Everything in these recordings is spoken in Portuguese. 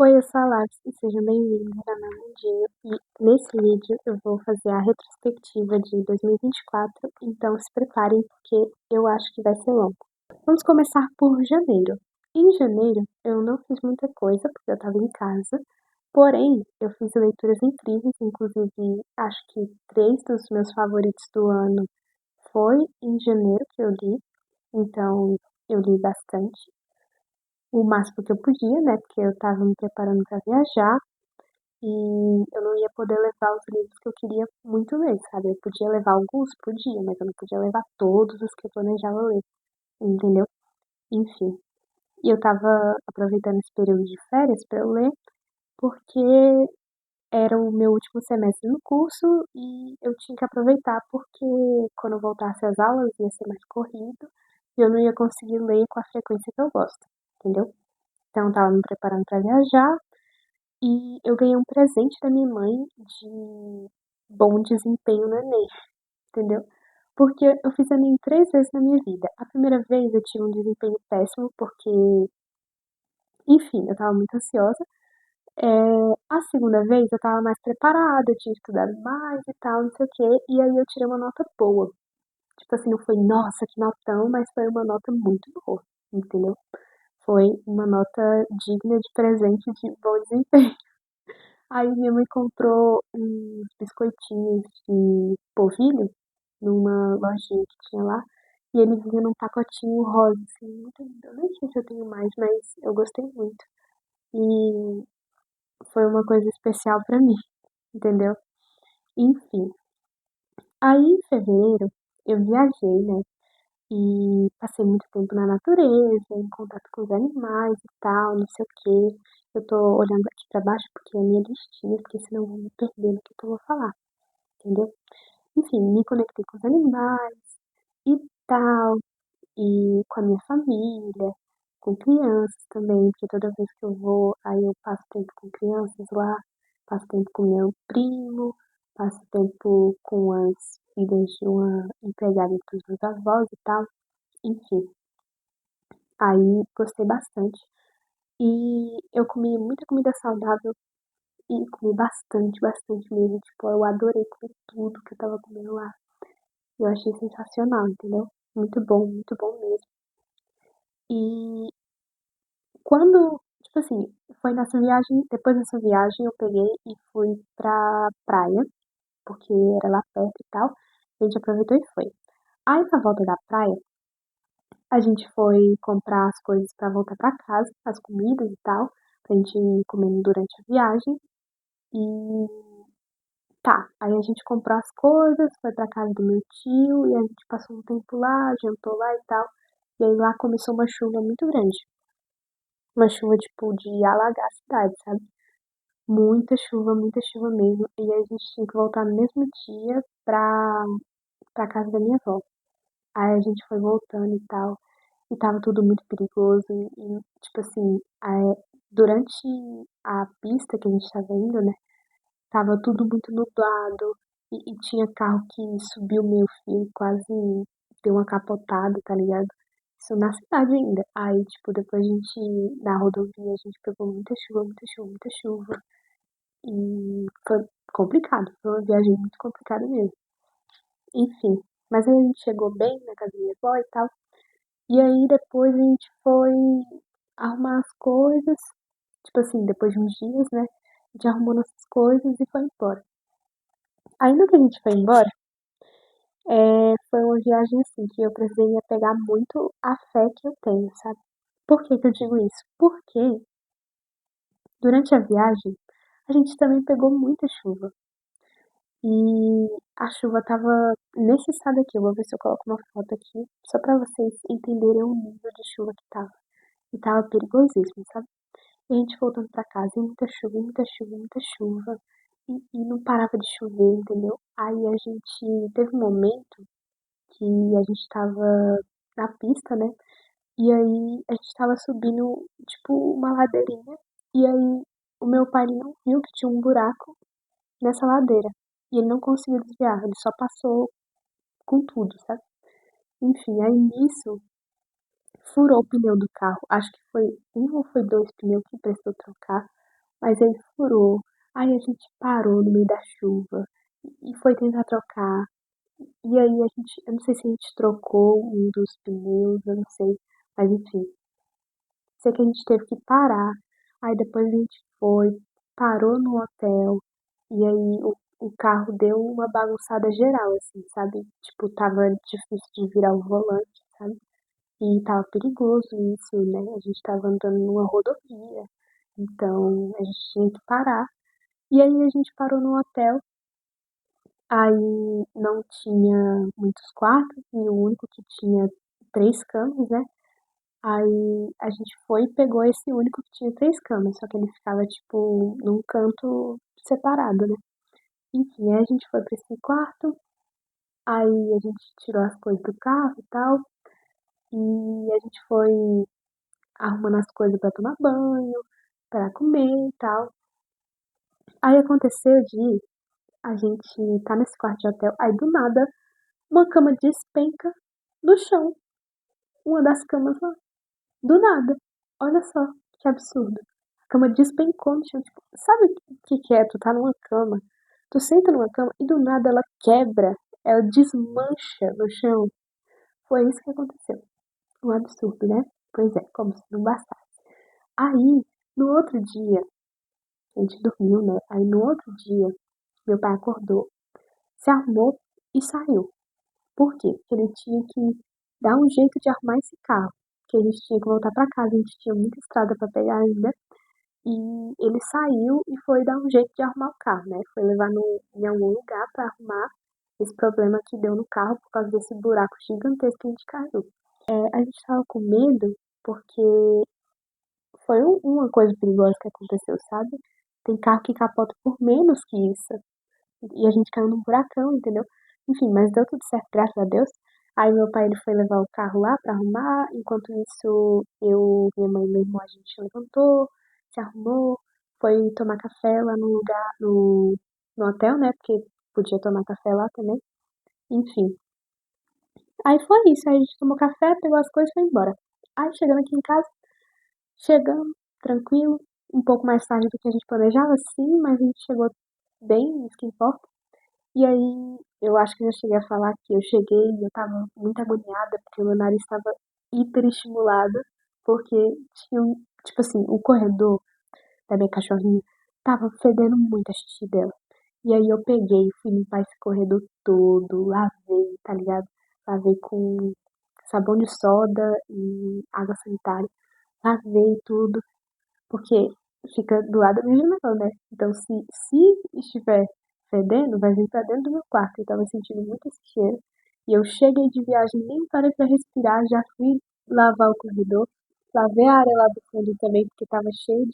Oi, eu sou a Labs e seja bem-vindo ao meu mundinho. E nesse vídeo eu vou fazer a retrospectiva de 2024, então se preparem porque eu acho que vai ser longo. Vamos começar por janeiro. Em janeiro eu não fiz muita coisa porque eu estava em casa, porém eu fiz leituras incríveis, inclusive acho que três dos meus favoritos do ano foi em janeiro que eu li, então eu li bastante. O máximo que eu podia, né? Porque eu estava me preparando para viajar e eu não ia poder levar os livros que eu queria muito ler, sabe? Eu podia levar alguns, podia, mas eu não podia levar todos os que eu planejava ler, entendeu? Enfim. E eu tava aproveitando esse período de férias para eu ler, porque era o meu último semestre no curso e eu tinha que aproveitar porque quando eu voltasse às aulas ia ser mais corrido e eu não ia conseguir ler com a frequência que eu gosto, entendeu? Então eu tava me preparando para viajar e eu ganhei um presente da minha mãe de bom desempenho no Enem, entendeu? Porque eu fiz Enem 3 vezes na minha vida. A primeira vez eu tive um desempenho péssimo, porque, enfim, eu tava muito ansiosa. A segunda vez eu tava mais preparada, eu tinha estudado mais e tal, não sei o quê, e aí eu tirei uma nota boa. Tipo assim, não foi, nossa, que notão, mas foi uma nota muito boa, entendeu? Foi uma nota digna de presente de bom desempenho. Aí minha mãe comprou uns biscoitinhos de polvilho numa lojinha que tinha lá. E ele vinha num pacotinho rosa, assim, muito lindo. Eu nem sei se eu tenho mais, mas eu gostei muito. E foi uma coisa especial pra mim, entendeu? Enfim. Aí em fevereiro eu viajei, né? E passei muito tempo na natureza, em contato com os animais e tal, não sei o quê. Eu tô olhando aqui pra baixo porque é a minha listinha, porque senão eu vou me perder no que eu vou falar, entendeu? Enfim, me conectei com os animais e tal, e com a minha família, com crianças também, porque toda vez que eu vou, aí eu passo tempo com crianças lá, passo tempo com meu primo, passo tempo com as filhas de uma empregada dos meus avós e tal, enfim. Aí gostei bastante. E eu comi muita comida saudável e comi bastante, bastante mesmo. Tipo, eu adorei comer tudo que eu tava comendo lá. Eu achei sensacional, entendeu? Muito bom mesmo. E quando, tipo assim, foi nessa viagem, depois dessa viagem eu peguei e fui pra praia, porque era lá perto e tal. A gente aproveitou e foi. Aí na volta da praia, a gente foi comprar as coisas pra voltar pra casa, as comidas e tal, pra gente ir comendo durante a viagem. E tá, aí a gente comprou as coisas, foi pra casa do meu tio e a gente passou um tempo lá, jantou lá e tal. E aí lá começou uma chuva muito grande. Uma chuva, tipo, de alagar a cidade, sabe? Muita chuva mesmo. E aí a gente tinha que voltar no mesmo dia pra casa da minha avó. Aí a gente foi voltando e tal. E tava tudo muito perigoso. Tipo assim, durante a pista que a gente tava indo, né? Tava tudo muito nublado. E tinha carro que subiu meio fio e quase deu uma capotada, tá ligado? Isso na cidade ainda. Aí, tipo, depois a gente, na rodovia, a gente pegou muita chuva, muita chuva, muita chuva. E foi complicado. Foi uma viagem muito complicada mesmo. Enfim. Mas aí a gente chegou bem na casa da minha avó e tal. E aí depois a gente foi arrumar as coisas. Tipo assim, depois de uns dias, né? A gente arrumou nossas coisas e foi embora. Aí no que a gente foi embora, foi uma viagem assim que eu precisei me apegar muito à fé que eu tenho, sabe? Por que que eu digo isso? Porque durante a viagem a gente também pegou muita chuva. E a chuva tava nesse estado aqui. Eu vou ver se eu coloco uma foto aqui, só pra vocês entenderem o nível de chuva que tava. E tava perigosíssimo, sabe? E a gente voltando pra casa, e muita chuva, e muita chuva, e muita chuva. E não parava de chover, entendeu? Aí a gente teve um momento que a gente tava na pista, né? E aí a gente tava subindo, tipo, uma ladeirinha. E aí o meu pai ele não viu que tinha um buraco nessa ladeira. E ele não conseguiu desviar, ele só passou com tudo, sabe? Enfim, aí nisso furou o pneu do carro. Acho que foi um ou foi dois pneus que precisou trocar. Mas aí furou. Aí a gente parou no meio da chuva e foi tentar trocar. E aí eu não sei se a gente trocou um dos pneus, eu não sei. Mas enfim, sei que a gente teve que parar. Aí depois a gente foi, parou no hotel. E aí o carro deu uma bagunçada geral, assim, sabe? Tipo, tava difícil de virar o volante, sabe? E tava perigoso isso, né? A gente tava andando numa rodovia. Então a gente tinha que parar. E aí a gente parou no hotel. Aí não tinha muitos quartos e o único que tinha 3 camas, né? Aí a gente foi e pegou esse único que tinha 3 camas, só que ele ficava, tipo, num canto separado, né? Enfim, aí a gente foi pra esse quarto, aí a gente tirou as coisas do carro e tal, e a gente foi arrumando as coisas pra tomar banho, pra comer e tal. Aí aconteceu de a gente tá nesse quarto de hotel, aí do nada uma cama despenca no chão, uma das camas lá. Do nada. Olha só, que absurdo. A cama despencou no chão. Tipo, sabe o que é? Tu tá numa cama, tu senta numa cama e do nada ela quebra, ela desmancha no chão. Foi isso que aconteceu. Um absurdo, né? Pois é, como se não bastasse. Aí, no outro dia, a gente dormiu, né? Aí no outro dia, meu pai acordou, se arrumou e saiu. Por quê? Porque ele tinha que dar um jeito de arrumar esse carro. Porque a gente tinha que voltar pra casa, a gente tinha muita estrada pra pegar ainda. E ele saiu e foi dar um jeito de arrumar o carro, né? Foi levar em algum lugar pra arrumar esse problema que deu no carro por causa desse buraco gigantesco que a gente caiu. A gente tava com medo porque foi uma coisa perigosa que aconteceu, sabe? Tem carro que capota por menos que isso. E a gente caiu num buracão, entendeu? Enfim, mas deu tudo certo, graças a Deus. Aí meu pai ele foi levar o carro lá pra arrumar, enquanto isso eu, minha mãe e meu irmão a gente levantou, se arrumou, foi tomar café lá no lugar, no hotel, né? Porque podia tomar café lá também. Enfim. Aí foi isso, aí a gente tomou café, pegou as coisas e foi embora. Aí chegando aqui em casa, chegamos, tranquilo, um pouco mais tarde do que a gente planejava, sim, mas a gente chegou bem, isso que importa. E aí, eu acho que eu já cheguei a falar que eu cheguei e eu tava muito agoniada, porque meu nariz estava hiperestimulado, porque tinha, tipo assim, o corredor da minha cachorrinha tava fedendo muito a xixi dela. E aí eu peguei, fui limpar esse corredor todo, lavei, tá ligado? Lavei com sabão de soda e água sanitária. Lavei tudo, porque fica do lado da minha janela, né? Então, se estiver fedendo, vai vir pra dentro do meu quarto. Eu tava sentindo muito esse cheiro. E eu cheguei de viagem, nem parei pra respirar, já fui lavar o corredor. Lavei a área lá do fundo também, porque tava cheio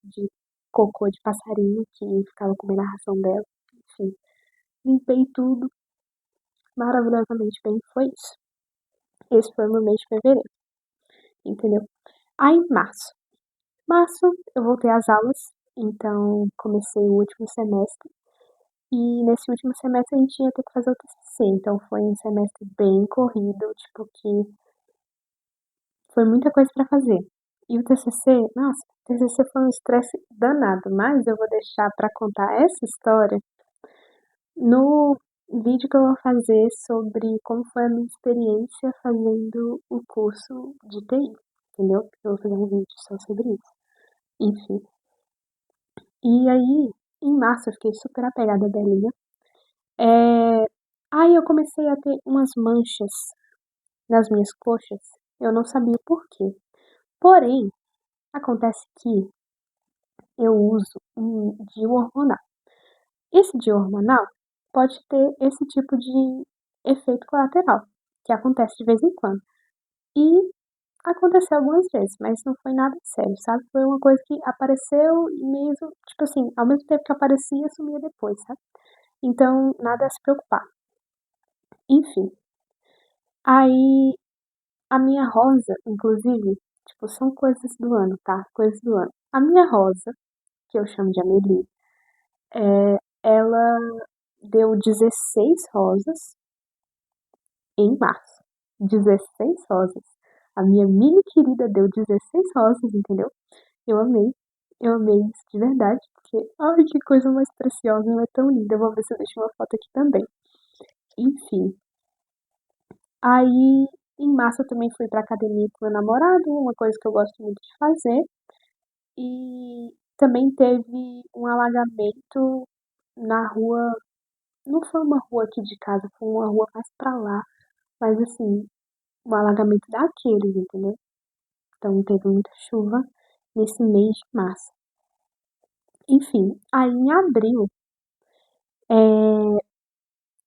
de cocô de passarinho que ficava comendo a ração dela. Enfim, limpei tudo maravilhosamente bem. Foi isso. Esse foi o meu mês de fevereiro, entendeu? Aí, em março. Março, eu voltei às aulas, então comecei o último semestre. E nesse último semestre a gente ia ter que fazer o TCC, então foi um semestre bem corrido, tipo que foi muita coisa pra fazer. E o TCC, nossa, o TCC foi um estresse danado, mas eu vou deixar pra contar essa história no vídeo que eu vou fazer sobre como foi a minha experiência fazendo o curso de TI, entendeu? Eu vou fazer um vídeo só sobre isso. Enfim. E aí, em março, eu fiquei super apegada à Belinha. É... Aí eu comecei a ter umas manchas nas minhas coxas. Eu não sabia o porquê. Porém, acontece que eu uso um DIU hormonal. Esse DIU hormonal pode ter esse tipo de efeito colateral, que acontece de vez em quando. E aconteceu algumas vezes, mas não foi nada sério, sabe? Foi uma coisa que apareceu e mesmo, tipo assim, ao mesmo tempo que aparecia, sumia depois, sabe? Então, nada a se preocupar. Enfim, aí a minha rosa, inclusive, tipo, são coisas do ano, tá? Coisas do ano. A minha rosa, que eu chamo de Amelie, ela deu 16 rosas em março. 16 rosas. A minha mini querida deu 16 rosas, entendeu? Eu amei. Eu amei isso de verdade, porque, ai, que coisa mais preciosa, ela é tão linda. Eu vou ver se eu deixo uma foto aqui também. Enfim, aí em março eu também fui pra academia com meu namorado, uma coisa que eu gosto muito de fazer. E também teve um alagamento na rua, não foi uma rua aqui de casa, foi uma rua mais pra lá, mas assim, um alagamento daqueles, entendeu? Então teve muita chuva nesse mês de março. Enfim, aí em abril,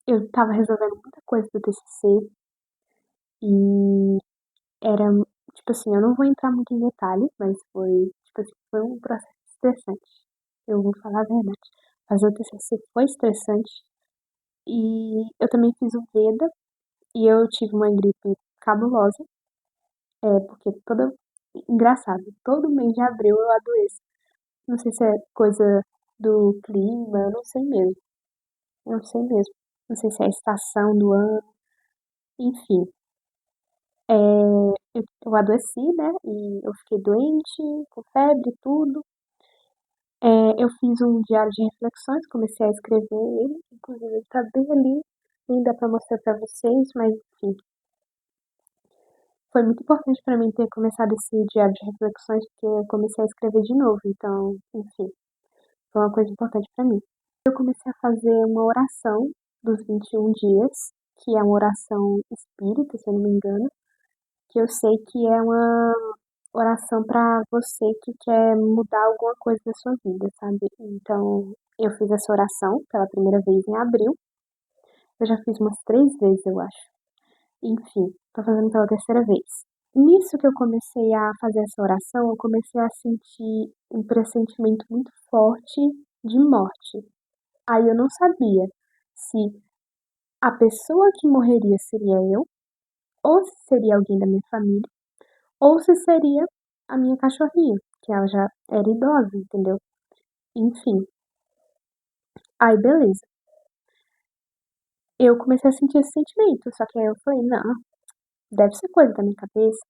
eu tava resolvendo muita coisa do TCC e era, tipo assim, eu não vou entrar muito em detalhes, mas foi, tipo assim, foi um processo estressante. Eu vou falar a verdade. Fazer o TCC foi estressante e eu também fiz o VEDA e eu tive uma gripe cabulosa, porque toda, engraçado, todo mês de abril eu adoeço. Não sei se é coisa do clima, eu não sei mesmo. Não sei mesmo. Não sei se é a estação do ano, enfim. Eu adoeci, né? E eu fiquei doente, com febre e tudo. Eu fiz um diário de reflexões, comecei a escrever ele, inclusive ele tá bem ali, nem dá pra mostrar pra vocês, mas enfim. Foi muito importante pra mim ter começado esse diário de reflexões, porque eu comecei a escrever de novo, então, enfim, foi uma coisa importante pra mim. Eu comecei a fazer uma oração dos 21 dias, que é uma oração espírita, se eu não me engano, que eu sei que é uma oração para você que quer mudar alguma coisa da sua vida, sabe? Então, eu fiz essa oração pela primeira vez em abril. Eu já fiz umas 3 vezes, eu acho. Enfim, tô fazendo pela terceira vez. Nisso que eu comecei a fazer essa oração, eu comecei a sentir um pressentimento muito forte de morte. Aí eu não sabia se a pessoa que morreria seria eu, ou se seria alguém da minha família, ou se seria a minha cachorrinha, que ela já era idosa, entendeu? Enfim, aí beleza. Eu comecei a sentir esse sentimento, só que aí eu falei, não, deve ser coisa da minha cabeça.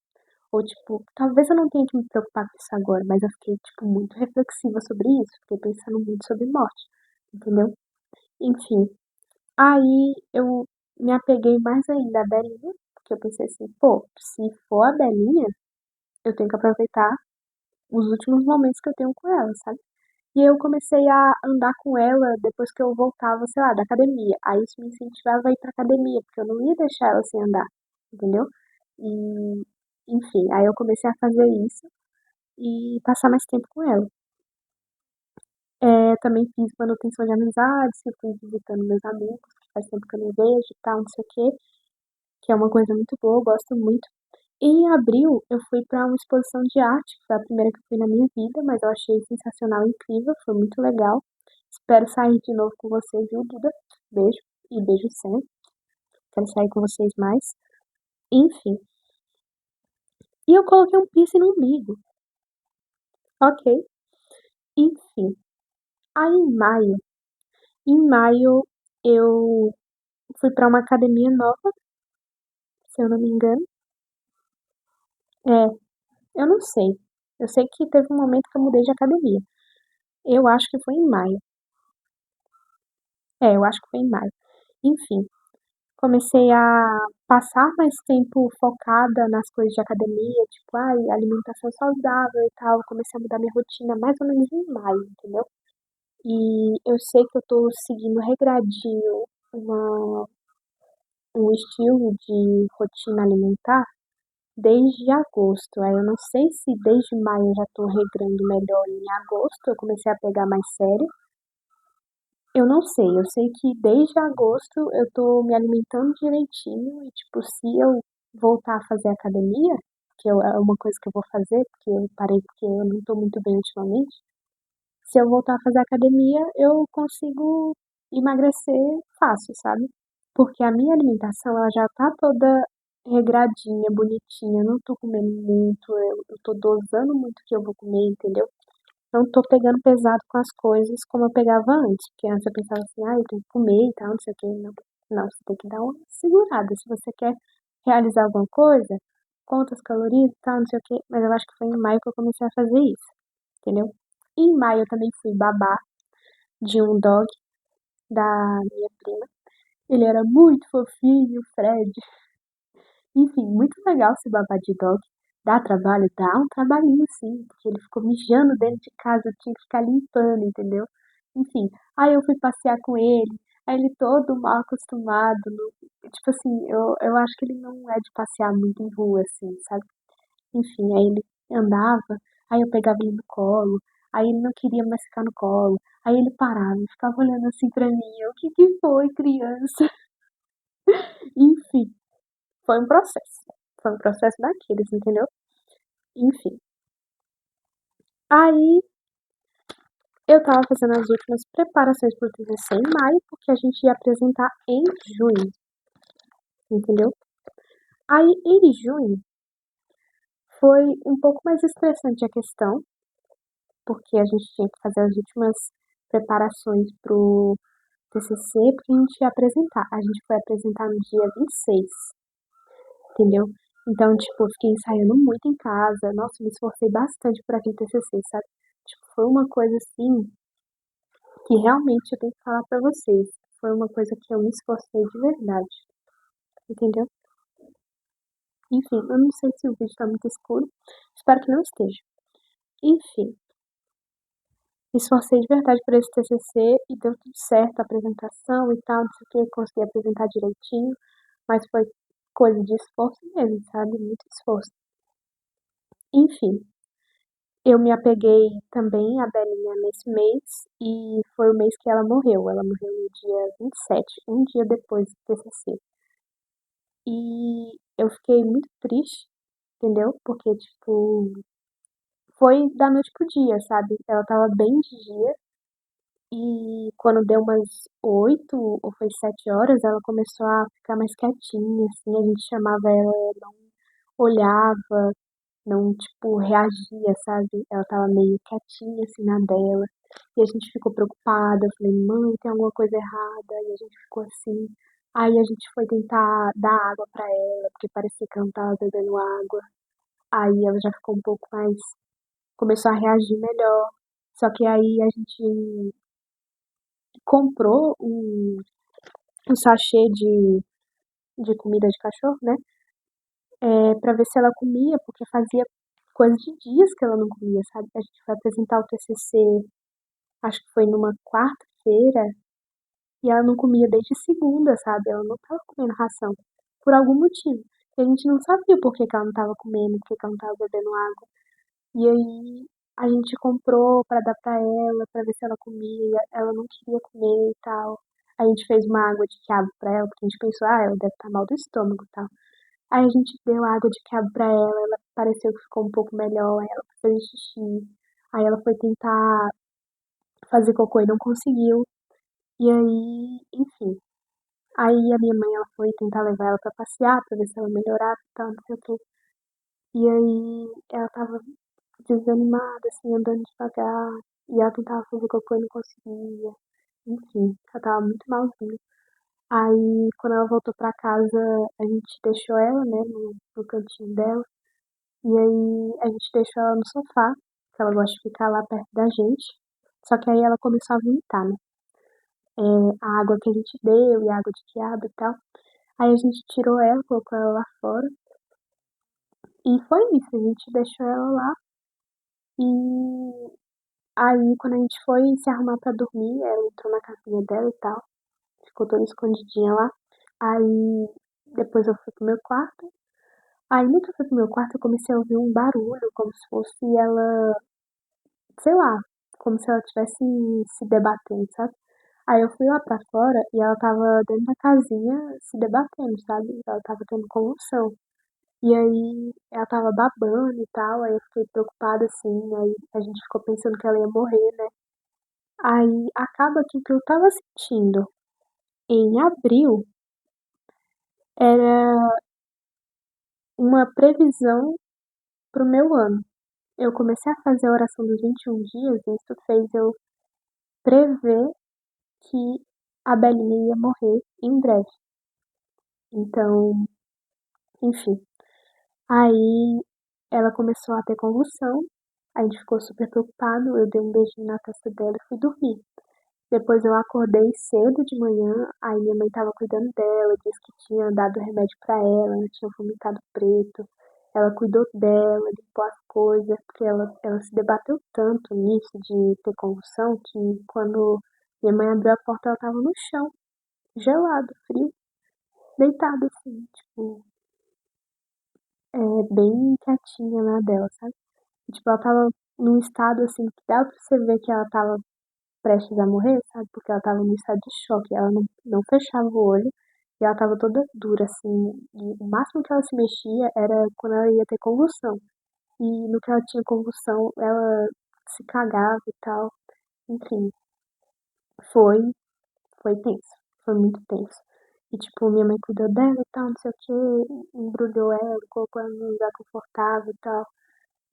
Ou tipo, talvez eu não tenha que me preocupar com isso agora, mas eu fiquei, tipo, muito reflexiva sobre isso, fiquei pensando muito sobre morte, entendeu? Enfim, aí eu me apeguei mais ainda à Belinha, porque eu pensei assim, pô, se for a Belinha, eu tenho que aproveitar os últimos momentos que eu tenho com ela, sabe? E eu comecei a andar com ela depois que eu voltava, sei lá, da academia. Aí isso me incentivava a ir pra academia, porque eu não ia deixar ela sem andar, entendeu? E, enfim, aí eu comecei a fazer isso e passar mais tempo com ela. Também fiz manutenção de amizades, eu fui visitando meus amigos, que faz tempo que eu não vejo e tal, não sei o quê, que é uma coisa muito boa, eu gosto muito. Em abril, eu fui para uma exposição de arte, que foi a primeira que eu fui na minha vida, mas eu achei sensacional, incrível, foi muito legal. Espero sair de novo com vocês, viu, Duda? Beijo e beijo sempre. Quero sair com vocês mais. Enfim. E eu coloquei um piercing no umbigo. Ok. Enfim. Aí em maio eu fui para uma academia nova, se eu não me engano. É, eu não sei. Eu sei que teve um momento que eu mudei de academia. Eu acho que foi em maio. Eu acho que foi em maio. Enfim, comecei a passar mais tempo focada nas coisas de academia, tipo, ai, alimentação saudável e tal. Comecei a mudar minha rotina mais ou menos em maio, entendeu? E eu sei que eu tô seguindo regradinho uma, um estilo de rotina alimentar desde agosto. Aí eu não sei se desde maio eu já tô regrando melhor em agosto, eu comecei a pegar mais sério. Eu não sei, eu sei que desde agosto eu tô me alimentando direitinho e, tipo, se eu voltar a fazer academia, é uma coisa que eu vou fazer, porque eu parei porque eu não tô muito bem ultimamente, se eu voltar a fazer academia, eu consigo emagrecer fácil, sabe? Porque a minha alimentação, ela já tá toda regradinha, bonitinha, eu não tô comendo muito, eu tô dosando muito o que eu vou comer, entendeu? Não tô pegando pesado com as coisas como eu pegava antes, porque antes eu pensava assim, ah, eu tenho que comer e tal, não sei o quê. Não, não, você tem que dar uma segurada. Se você quer realizar alguma coisa, conta as calorias e tal, não sei o quê. Mas eu acho que foi em maio que eu comecei a fazer isso, entendeu? Em maio eu também fui babá de um dog da minha prima. Ele era muito fofinho, o Fred. Enfim, muito legal ser babá de dog. Dá trabalho? Dá um trabalhinho sim, porque ele ficou mijando dentro de casa, eu tinha que ficar limpando, entendeu? Enfim, aí eu fui passear com ele, aí ele todo mal acostumado, tipo assim, eu acho que ele não é de passear muito em rua, assim, sabe? Enfim, aí ele andava, aí eu pegava ele no colo, aí ele não queria mais ficar no colo, aí ele parava e ficava olhando assim pra mim, eu, o que que foi, criança? Enfim, foi um processo. Foi um processo daqueles, entendeu? Enfim. Aí eu tava fazendo as últimas preparações pro TCC em maio, porque a gente ia apresentar em junho, entendeu? Aí em junho foi um pouco mais estressante a questão, porque a gente tinha que fazer as últimas preparações pro TCC, porque a gente ia apresentar. A gente foi apresentar no dia 26, entendeu? Então, tipo, eu fiquei ensaiando muito em casa. Nossa, me esforcei bastante por aquele TCC, sabe? Tipo, foi uma coisa assim que realmente eu tenho que falar pra vocês. Foi uma coisa que eu me esforcei de verdade, entendeu? Enfim, eu não sei se o vídeo tá muito escuro. Espero que não esteja. Enfim, me esforcei de verdade por esse TCC e deu tudo certo, a apresentação e tal, não sei o que, consegui apresentar direitinho, mas foi coisa de esforço mesmo, sabe? Muito esforço. Enfim, eu me apeguei também à Belinha nesse mês e foi o mês que ela morreu. Ela morreu no dia 27, um dia depois do TCC. E eu fiquei muito triste, entendeu? Porque, tipo, foi da noite pro dia, sabe? Ela tava bem de dia e quando deu umas 8 ou foi 7 horas, ela começou a ficar mais quietinha, assim, a gente chamava ela, ela não olhava, não, tipo, reagia, sabe? Ela tava meio quietinha, assim, na dela. E a gente ficou preocupada. Eu falei, mãe, tem alguma coisa errada. E a gente ficou assim. Aí a gente foi tentar dar água pra ela, porque parecia que ela não tava bebendo água. Aí ela já ficou um pouco mais. Começou a reagir melhor. Só que aí a gente comprou um sachê de comida de cachorro, né? Pra ver se ela comia, porque fazia coisa de dias que ela não comia, sabe? A gente foi apresentar o TCC, acho que foi numa quarta-feira, e ela não comia desde segunda, sabe? Ela não tava comendo ração, por algum motivo. E a gente não sabia por que que ela não tava comendo, por que que ela não tava bebendo água. E aí a gente comprou pra dar pra ela, pra ver se ela comia. Ela não queria comer e tal. A gente fez uma água de quiabo pra ela, porque a gente pensou, ah, ela deve estar mal do estômago e tal. Aí a gente deu água de quiabo pra ela pareceu que ficou um pouco melhor, aí ela fez xixi. Aí ela foi tentar fazer cocô e não conseguiu. E aí, enfim. Aí a minha mãe, ela foi tentar levar ela pra passear, pra ver se ela melhorava e tal, não sei o quê. E aí ela tava desanimada, assim, andando devagar. E ela tentava fazer cocô e não conseguia. Enfim, ela tava muito malzinha. Aí, quando ela voltou pra casa, a gente deixou ela, né, no cantinho dela. E aí a gente deixou ela no sofá, que ela gosta de ficar lá perto da gente. Só que aí ela começou a vomitar, né? A água que a gente deu e a água de quiabo e tal. Aí a gente tirou ela, colocou ela lá fora. E foi isso, a gente deixou ela lá. E aí quando a gente foi se arrumar pra dormir, ela entrou na casinha dela e tal. Ficou toda escondidinha lá. Aí depois eu fui pro meu quarto. Aí no que eu fui pro meu quarto eu comecei a ouvir um barulho, como se fosse ela, sei lá, como se ela estivesse se debatendo, sabe? Aí eu fui lá pra fora e ela tava dentro da casinha se debatendo, sabe? Ela tava tendo convulsão. E aí ela tava babando e tal, aí eu fiquei preocupada assim, aí a gente ficou pensando que ela ia morrer, né? Aí acaba que o que eu tava sentindo em abril era uma previsão pro meu ano. Eu comecei a fazer a oração dos 21 dias e isso fez eu prever que a Belinha ia morrer em breve. Então, enfim. Aí ela começou a ter convulsão A gente ficou super preocupado, eu dei um beijinho na testa dela e fui dormir. Depois eu acordei cedo de manhã, aí minha mãe tava cuidando dela, disse que tinha dado remédio pra ela tinha vomitado preto. Ela cuidou dela, limpou as coisas, porque ela se debateu tanto nisso de ter convulsão que quando minha mãe abriu a porta ela tava no chão, gelado, frio, deitada assim, tipo, bem quietinha na dela, sabe? E, tipo, ela tava num estado assim que dava pra você ver que ela tava prestes a morrer, sabe? Porque ela tava num estado de choque. Ela não fechava o olho e ela tava toda dura, assim. E o máximo que ela se mexia era quando ela ia ter convulsão. E no que ela tinha convulsão, ela se cagava e tal. Enfim, foi, foi tenso. Foi muito tenso. E, tipo, minha mãe cuidou dela e tal, não sei o que, embrulhou ela, colocou ela num lugar confortável e tal.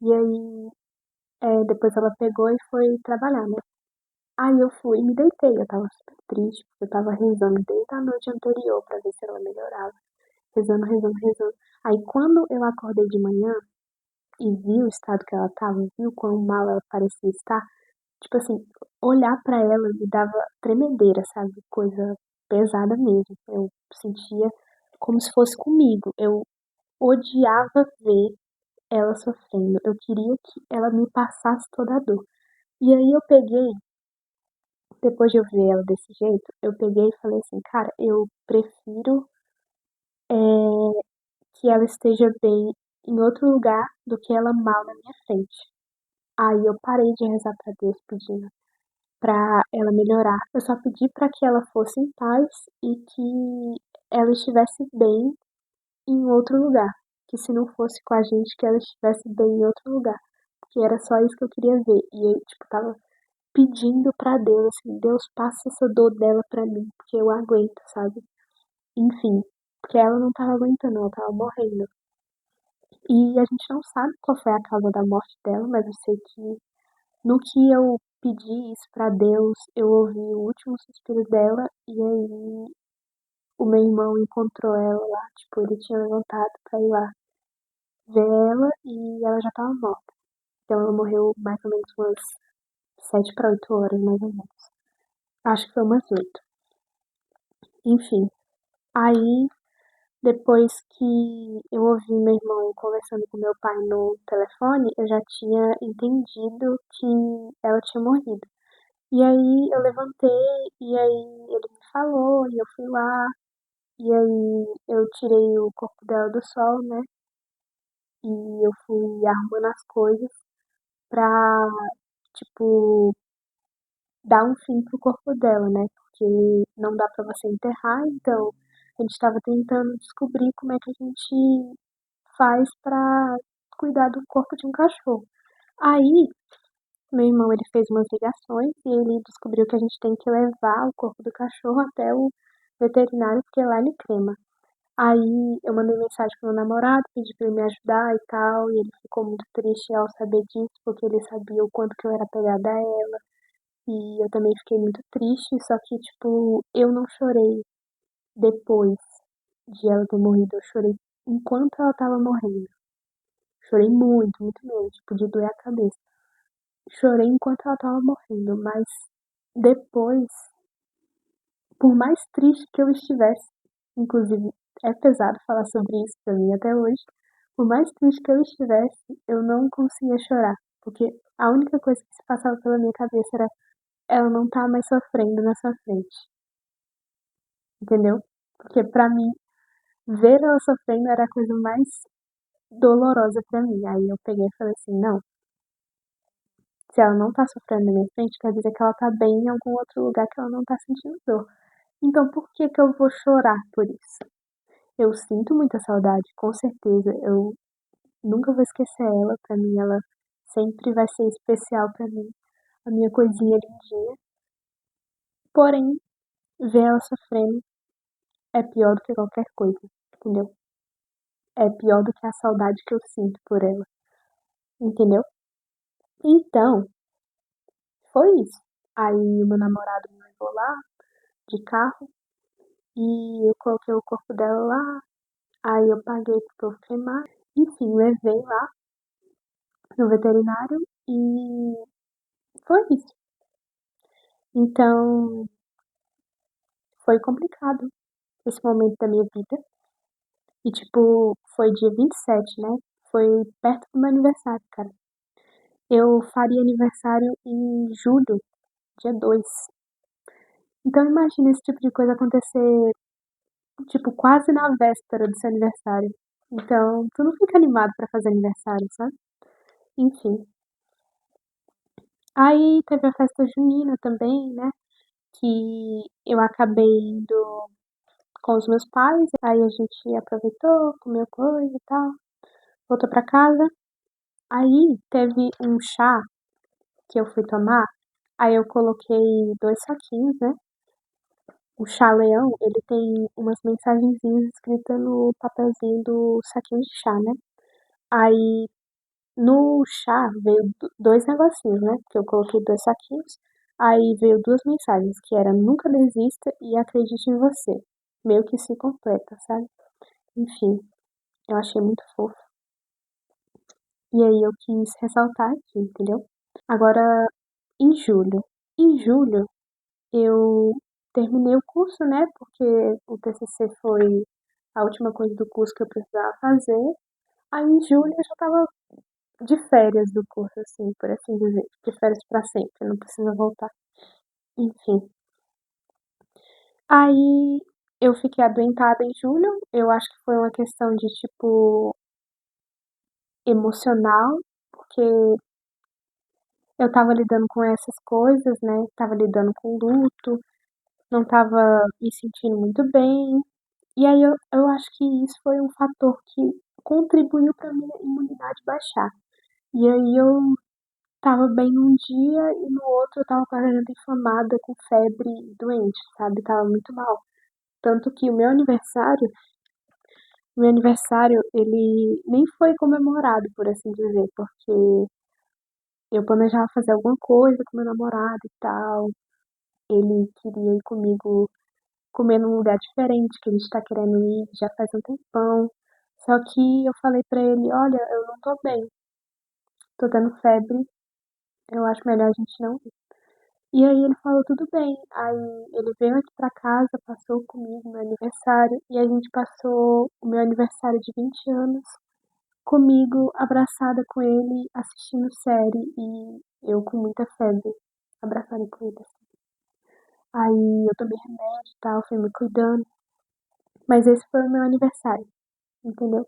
E aí, depois ela pegou e foi trabalhar, né? Aí eu fui e me deitei, eu tava super triste, porque eu tava rezando desde a noite anterior pra ver se ela melhorava. Rezando, rezando, rezando. Aí quando eu acordei de manhã e vi o estado que ela tava, vi o quão mal ela parecia estar, tipo assim, olhar pra ela me dava tremedeira, sabe? Coisa pesada mesmo. Eu sentia como se fosse comigo. Eu odiava ver ela sofrendo. Eu queria que ela me passasse toda a dor. E aí eu peguei depois de eu ver ela desse jeito, eu peguei e falei assim, cara, eu prefiro que ela esteja bem em outro lugar do que ela mal na minha frente. Aí eu parei de rezar pra Deus pedindo pra ela melhorar. Eu só pedi pra que ela fosse em paz e que ela estivesse bem em outro lugar. Que se não fosse com a gente, que ela estivesse bem em outro lugar. Porque era só isso que eu queria ver. E eu, tipo, tava pedindo pra Deus, assim, Deus passa essa dor dela pra mim, porque eu aguento, sabe? Enfim, porque ela não tava aguentando, ela tava morrendo. E a gente não sabe qual foi a causa da morte dela, mas eu sei que no que eu pedi isso pra Deus, eu ouvi o último suspiro dela e aí o meu irmão encontrou ela lá, tipo, ele tinha levantado pra ir lá ver ela e ela já tava morta. Então ela morreu mais ou menos umas 7 para 8 horas, mais ou menos. Acho que foi umas 8. Enfim, aí depois que eu ouvi meu irmão conversando com meu pai no telefone, eu já tinha entendido que ela tinha morrido. E aí eu levantei, e aí ele me falou, e eu fui lá, e aí eu tirei o corpo dela do sol, né? E eu fui arrumando as coisas pra, tipo, dar um fim pro corpo dela, né? Porque não dá pra você enterrar, então a gente tava tentando descobrir como é que a gente faz pra cuidar do corpo de um cachorro. Aí, meu irmão, ele fez umas ligações e ele descobriu que a gente tem que levar o corpo do cachorro até o veterinário, porque lá ele crema. Aí eu mandei mensagem pro meu namorado, pedi pra ele me ajudar e tal, e ele ficou muito triste ao saber disso, porque ele sabia o quanto que eu era apegada a ela, e eu também fiquei muito triste, só que, tipo, eu não chorei depois de ela ter morrido, eu chorei enquanto ela tava morrendo. Chorei muito, muito mesmo, tipo, de doer a cabeça. Chorei enquanto ela tava morrendo, mas depois, por mais triste que eu estivesse, inclusive é pesado falar sobre isso pra mim até hoje, por mais triste que eu estivesse, eu não conseguia chorar, porque a única coisa que se passava pela minha cabeça era ela não tá mais sofrendo na sua frente, entendeu? Porque pra mim, ver ela sofrendo era a coisa mais dolorosa pra mim. Aí eu peguei e falei assim, não, se ela não tá sofrendo na minha frente, quer dizer que ela tá bem em algum outro lugar que ela não tá sentindo dor. Então por que que eu vou chorar por isso? Eu sinto muita saudade, com certeza. Eu nunca vou esquecer ela. Pra mim, ela sempre vai ser especial pra mim. A minha coisinha lindinha. Porém, ver ela sofrendo é pior do que qualquer coisa, entendeu? É pior do que a saudade que eu sinto por ela, entendeu? Então, foi isso. Aí o meu namorado me levou lá de carro e eu coloquei o corpo dela lá. Aí eu paguei pro povo queimar. Enfim, levei lá no veterinário E foi isso. Então, foi complicado esse momento da minha vida. E, tipo, foi dia 27, né? Foi perto do meu aniversário, cara. Eu faria aniversário em julho, dia 2. Então, imagina esse tipo de coisa acontecer, tipo, quase na véspera do seu aniversário. Então, tu não fica animado pra fazer aniversário, sabe? Enfim. Aí teve a festa junina também, né? Que eu acabei indo com os meus pais. Aí a gente aproveitou, comeu coisa e tal. Voltou pra casa. Aí teve um chá que eu fui tomar. Aí eu coloquei 2 saquinhos, né? O chá leão, ele tem umas mensagenzinhas escritas no papelzinho do saquinho de chá, né? Aí no chá veio 2 negocinhos, né? Que eu coloquei 2 saquinhos. Aí veio 2 mensagens, que era nunca desista e acredite em você. Meio que se completa, sabe? Enfim, eu achei muito fofo. E aí eu quis ressaltar aqui, entendeu? Agora, em julho. Em julho, eu terminei o curso, né? Porque o TCC foi a última coisa do curso que eu precisava fazer. Aí em julho eu já tava de férias do curso, assim, por assim dizer. De férias pra sempre, não precisa voltar. Enfim. Aí eu fiquei adoentada em julho. Eu acho que foi uma questão de, tipo, emocional, porque eu tava lidando com essas coisas, né? Tava lidando com luto, não tava me sentindo muito bem. E aí eu acho que isso foi um fator que contribuiu pra minha imunidade baixar. E aí eu tava bem num dia e no outro eu tava com a garganta inflamada, com febre, doente, sabe? Tava muito mal. Tanto que o meu aniversário, ele nem foi comemorado, por assim dizer, porque eu planejava fazer alguma coisa com meu namorado e tal. Ele queria ir comigo comer num lugar diferente, que a gente tá querendo ir já faz um tempão. Só que eu falei pra ele, olha, eu não tô bem, tô tendo febre, eu acho melhor a gente não ir. E aí ele falou tudo bem. Aí ele veio aqui pra casa, passou comigo meu aniversário, e a gente passou o meu aniversário de 20 anos comigo, abraçada com ele, assistindo série, e eu com muita febre, abraçada com ele. Aí eu tomei remédio e tal, fui me cuidando. Mas esse foi o meu aniversário, entendeu?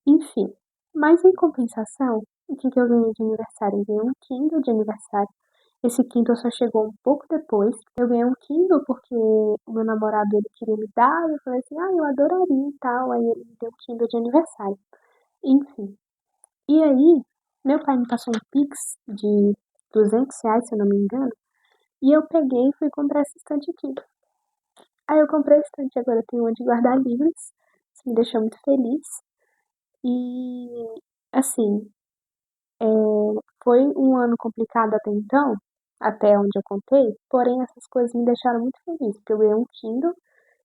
Enfim. Mas em compensação, o que que eu ganhei de aniversário? Eu ganhei um Kindle de aniversário. Esse Kindle só chegou um pouco depois. Eu ganhei um Kindle porque o meu namorado ele queria me dar. E eu falei assim, eu adoraria e tal. Aí ele me deu um Kindle de aniversário. Enfim. E aí, meu pai me passou um Pix de R$ 200, se eu não me engano. E eu peguei e fui comprar essa estante aqui. Aí eu comprei a estante, agora eu tenho onde guardar livros. Isso me deixou muito feliz. E, assim, é, foi um ano complicado até então, até onde eu contei, porém essas coisas me deixaram muito feliz, porque eu ganhei um Kindle,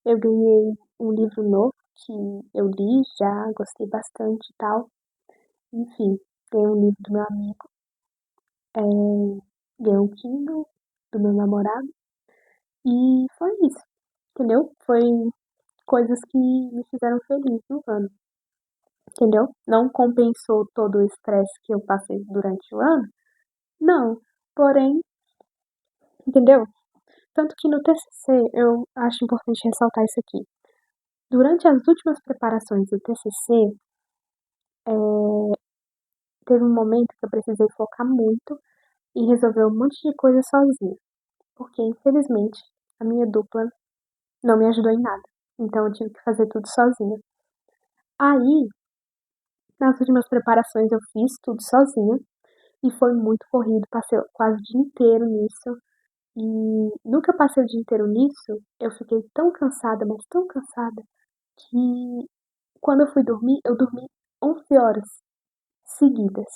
eu ganhei um livro novo que eu li já, gostei bastante e tal. Enfim, ganhei um livro do meu amigo, é, ganhei um Kindle do meu namorado e foi isso, entendeu? Foi coisas que me fizeram feliz no ano, entendeu? Não compensou todo o estresse que eu passei durante o ano, não. Porém, entendeu? Tanto que no TCC eu acho importante ressaltar isso aqui. Durante as últimas preparações do TCC, teve um momento que eu precisei focar muito e resolver um monte de coisa sozinha, porque infelizmente a minha dupla não me ajudou em nada. Então eu tive que fazer tudo sozinha. Aí, nas últimas preparações eu fiz tudo sozinha e foi muito corrido, passei quase o dia inteiro nisso. E no que eu passei o dia inteiro nisso, eu fiquei tão cansada, mas tão cansada, que quando eu fui dormir, eu dormi 11 horas seguidas,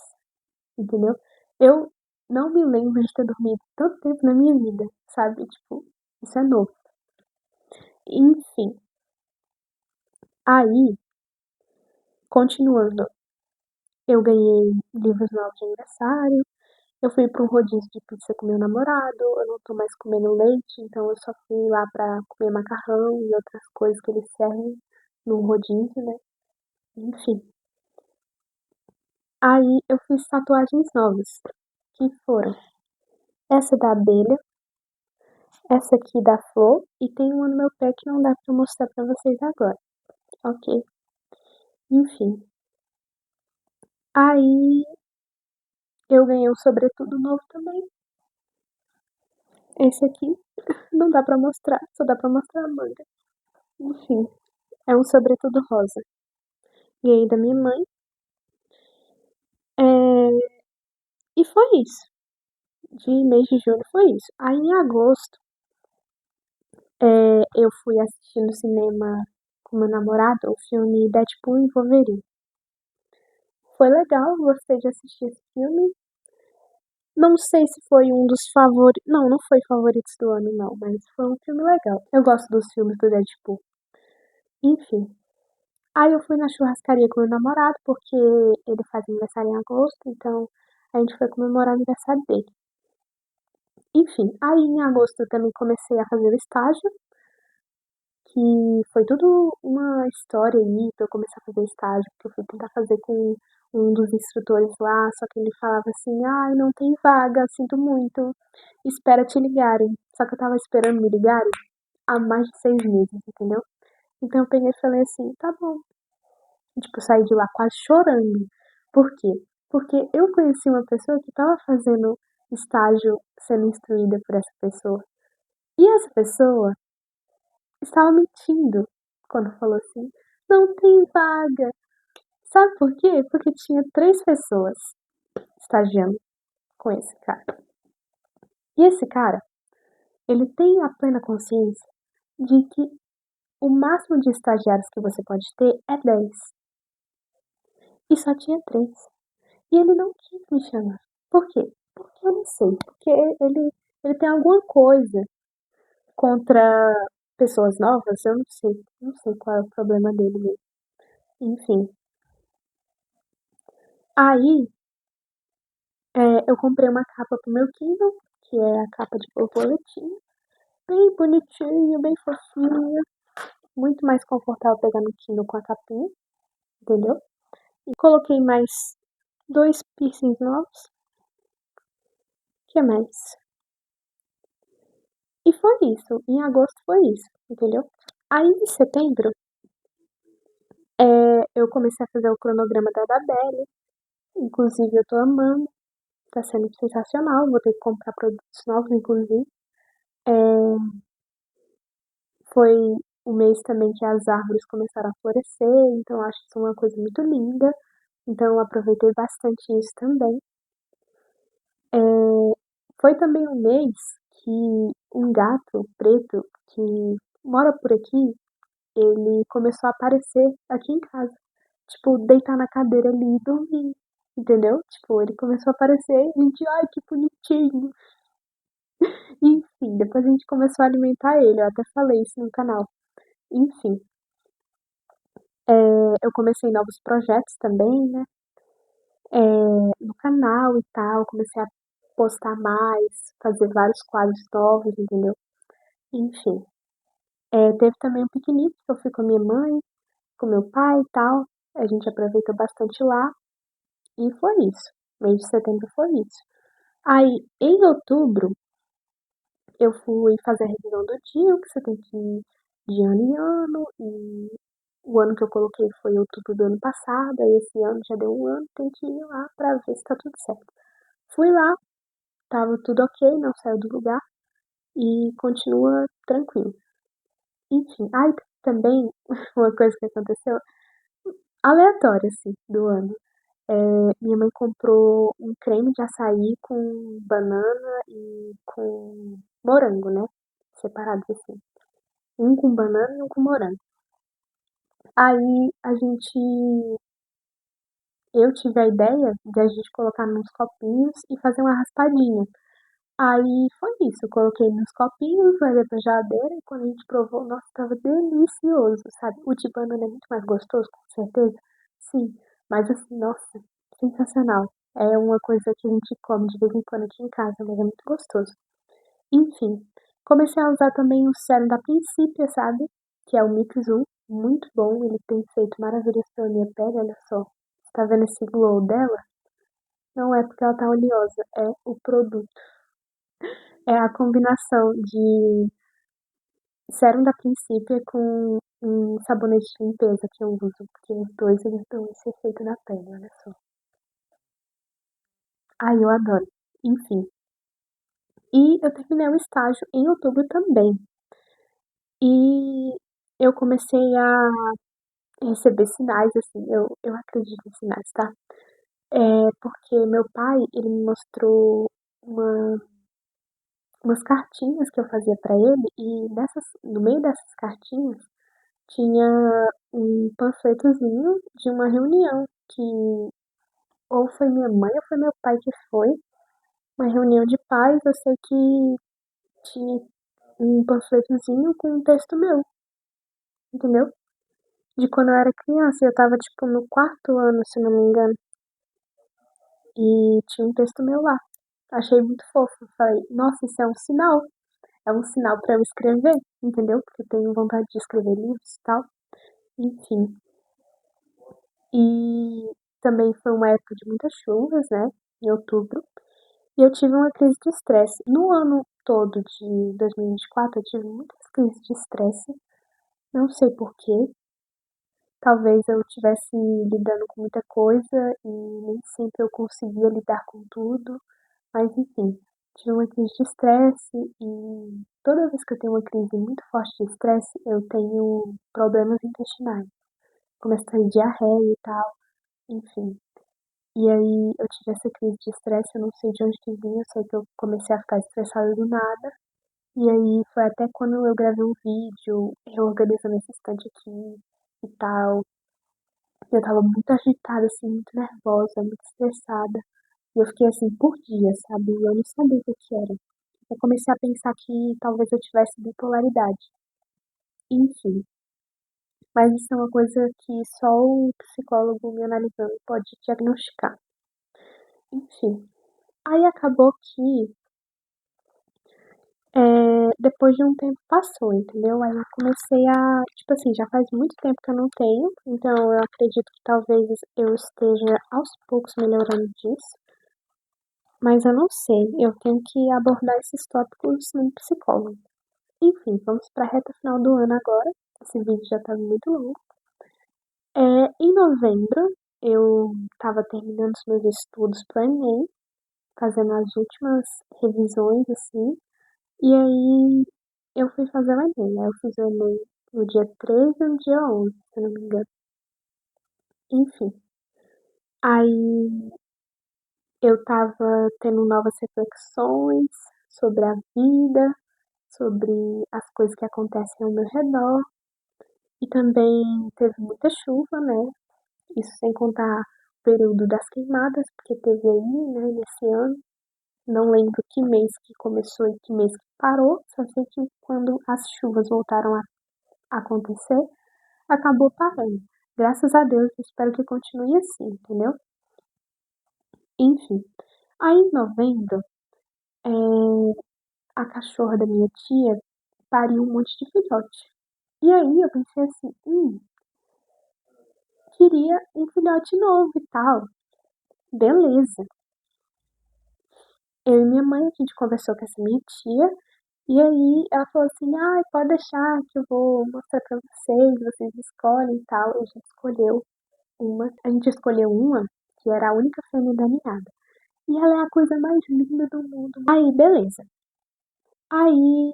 entendeu? Eu não me lembro de ter dormido tanto tempo na minha vida, sabe? Tipo, isso é novo. Enfim, aí, continuando, eu ganhei livros novos de aniversário, Eu fui para um rodízio de pizza com meu namorado, eu não tô mais comendo leite, então eu só fui lá pra comer macarrão e outras coisas que eles servem no rodízio, né? Enfim. Aí eu fiz tatuagens novas, que foram essa da abelha, essa aqui da flor e tem uma no meu pé que não dá pra mostrar pra vocês agora, ok? Enfim. Aí eu ganhei um sobretudo novo também. Esse aqui não dá pra mostrar, só dá pra mostrar a manga. Enfim, é um sobretudo rosa. Ganhei da minha mãe. É, e foi isso. De mês de julho foi isso. Aí em agosto, eu fui assistir no cinema com meu namorado o filme Deadpool e Wolverine. Foi legal, gostei de assistir esse filme. Não sei se foi um dos favoritos. Não, não foi favoritos do ano, não, mas foi um filme legal. Eu gosto dos filmes do Deadpool. Enfim. Aí eu fui na churrascaria com meu namorado, porque ele faz aniversário em agosto, então a gente foi comemorar o aniversário dele. Enfim, aí em agosto eu também comecei a fazer o estágio, que foi tudo uma história aí pra eu começar a fazer estágio, porque eu fui tentar fazer com um dos instrutores lá, só que ele falava assim, ai, não tem vaga, sinto muito, espera te ligarem. Só que eu tava esperando me ligarem há mais de 6 meses, entendeu? Então eu peguei e falei assim, tá bom. E, tipo, eu saí de lá quase chorando. Por quê? Porque eu conheci uma pessoa que tava fazendo estágio sendo instruída por essa pessoa. E essa pessoa estava mentindo quando falou assim: não tem vaga. Sabe por quê? Porque tinha 3 pessoas estagiando com esse cara. E esse cara, ele tem a plena consciência de que o máximo de estagiários que você pode ter é 10. E só tinha 3. E ele não quis me chamar. Por quê? Porque eu não sei. Porque ele tem alguma coisa contra pessoas novas, eu não sei. Não sei qual é o problema dele mesmo. Enfim. Aí, eu comprei uma capa pro meu Kindle, que é a capa de borboletinha. Bem bonitinha, bem fofinha. Muito mais confortável pegar no Kindle com a capinha, entendeu? E coloquei mais 2 piercings novos. O que mais? E foi isso. Em agosto foi isso, entendeu? Aí em setembro, eu comecei a fazer o cronograma da Dabelle. Inclusive eu tô amando. Tá sendo sensacional. Vou ter que comprar produtos novos, inclusive. É, Foi o mês também que as árvores começaram a florescer, então eu acho isso uma coisa muito linda. Então eu aproveitei bastante isso também. É, Foi também um mês que um gato preto que mora por aqui, ele começou a aparecer aqui em casa. Tipo, deitar na cadeira ali e dormir. Entendeu? Tipo, ele começou a aparecer e a gente, ai, que bonitinho. Enfim, depois a gente começou a alimentar ele, eu até falei isso no canal. Enfim, eu comecei novos projetos também, né? No canal e tal, comecei a postar mais, fazer vários quadros novos, entendeu? Enfim, teve também um piquenique que eu fui com a minha mãe, com meu pai e tal. A gente aproveitou bastante lá e foi isso. Mês de setembro foi isso. Aí, em outubro, eu fui fazer a revisão do DIU, que você tem que ir de ano em ano, e o ano que eu coloquei foi outubro do ano passado, aí esse ano já deu um ano, tem que ir lá pra ver se tá tudo certo. Fui lá, tava tudo ok, não saiu do lugar e continua tranquilo. Enfim, aí também uma coisa que aconteceu, aleatória assim, do ano. É, Minha mãe comprou um creme de açaí com banana e com morango, né? Separados assim. Um com banana e um com morango. Aí eu tive a ideia de a gente colocar nos copinhos e fazer uma raspadinha. Aí foi isso, eu coloquei nos copinhos, levei pra geladeira e quando a gente provou, nossa, tava delicioso, sabe? O de banana é muito mais gostoso, com certeza. Sim, mas assim, nossa, sensacional. É uma coisa que a gente come de vez em quando aqui em casa, mas é muito gostoso. Enfim, comecei a usar também o sérum da Princípia, sabe? Que é o Mix-1, muito bom, ele tem feito maravilhas pela minha pele, olha só. Tá vendo esse glow dela? Não é porque ela tá oleosa, é o produto. É a combinação de sérum da Princípia com um sabonete de limpeza que eu uso, porque os dois eles dão esse efeito na pele, olha só. Ai, eu adoro. Enfim. E eu terminei o estágio em outubro também. E eu comecei a receber sinais, assim, eu acredito em sinais, tá? Porque meu pai, ele me mostrou uma, umas cartinhas que eu fazia pra ele, e no meio dessas cartinhas tinha um panfletozinho de uma reunião que ou foi minha mãe ou foi meu pai que foi, uma reunião de pais, eu sei que tinha um panfletozinho com um texto meu, entendeu? De quando eu era criança, eu tava tipo no quarto ano, se não me engano, e tinha um texto meu lá. Achei muito fofo. Falei, nossa, isso é um sinal pra eu escrever, entendeu? Porque eu tenho vontade de escrever livros e tal. Enfim. E também foi uma época de muitas chuvas, né? Em outubro. E eu tive uma crise de estresse. No ano todo de 2024, eu tive muitas crises de estresse. Não sei por quê. Talvez eu estivesse lidando com muita coisa e nem sempre eu conseguia lidar com tudo. Mas enfim, tive uma crise de estresse e toda vez que eu tenho uma crise muito forte de estresse, eu tenho problemas intestinais. Começo a ter diarreia e tal, enfim. E aí eu tive essa crise de estresse, eu não sei de onde que vinha, eu sei que eu comecei a ficar estressada do nada. E aí foi até quando eu gravei um vídeo, reorganizando esse estante aqui e tal. Eu tava muito agitada, assim, muito nervosa, muito estressada. E eu fiquei assim por dias, sabe? E eu não sabia o que que era. Eu comecei a pensar que talvez eu tivesse bipolaridade. Enfim, mas isso é uma coisa que só o psicólogo me analisando pode diagnosticar. Enfim, aí acabou que depois de um tempo passou, entendeu? Aí eu comecei a, tipo assim, já faz muito tempo que eu não tenho, então eu acredito que talvez eu esteja aos poucos melhorando disso, mas eu não sei, eu tenho que abordar esses tópicos no psicólogo. Enfim, vamos para a reta final do ano agora. Esse vídeo já tá muito longo. Em novembro, eu estava terminando os meus estudos para o Enem, fazendo as últimas revisões, assim, e aí eu fui fazer o Enem. Aí eu fiz o Enem no dia 13 e no dia 11, se eu não me engano. Enfim, aí eu tava tendo novas reflexões sobre a vida, sobre as coisas que acontecem ao meu redor, e também teve muita chuva, né? Isso sem contar o período das queimadas, porque teve aí, né, nesse ano. Não lembro que mês que começou e que mês que parou, só sei que quando as chuvas voltaram a acontecer, acabou parando. Graças a Deus, espero que continue assim, entendeu? Enfim, aí em novembro, a cachorra da minha tia pariu um monte de filhote. E aí eu pensei assim, queria um filhote novo e tal. Beleza. Eu e minha mãe, a gente conversou com essa minha tia, e aí ela falou assim, ah, pode deixar que eu vou mostrar pra vocês escolhem e tal. A gente escolheu uma que era a única fêmea da ninhada. E ela é a coisa mais linda do mundo. Aí, beleza. Aí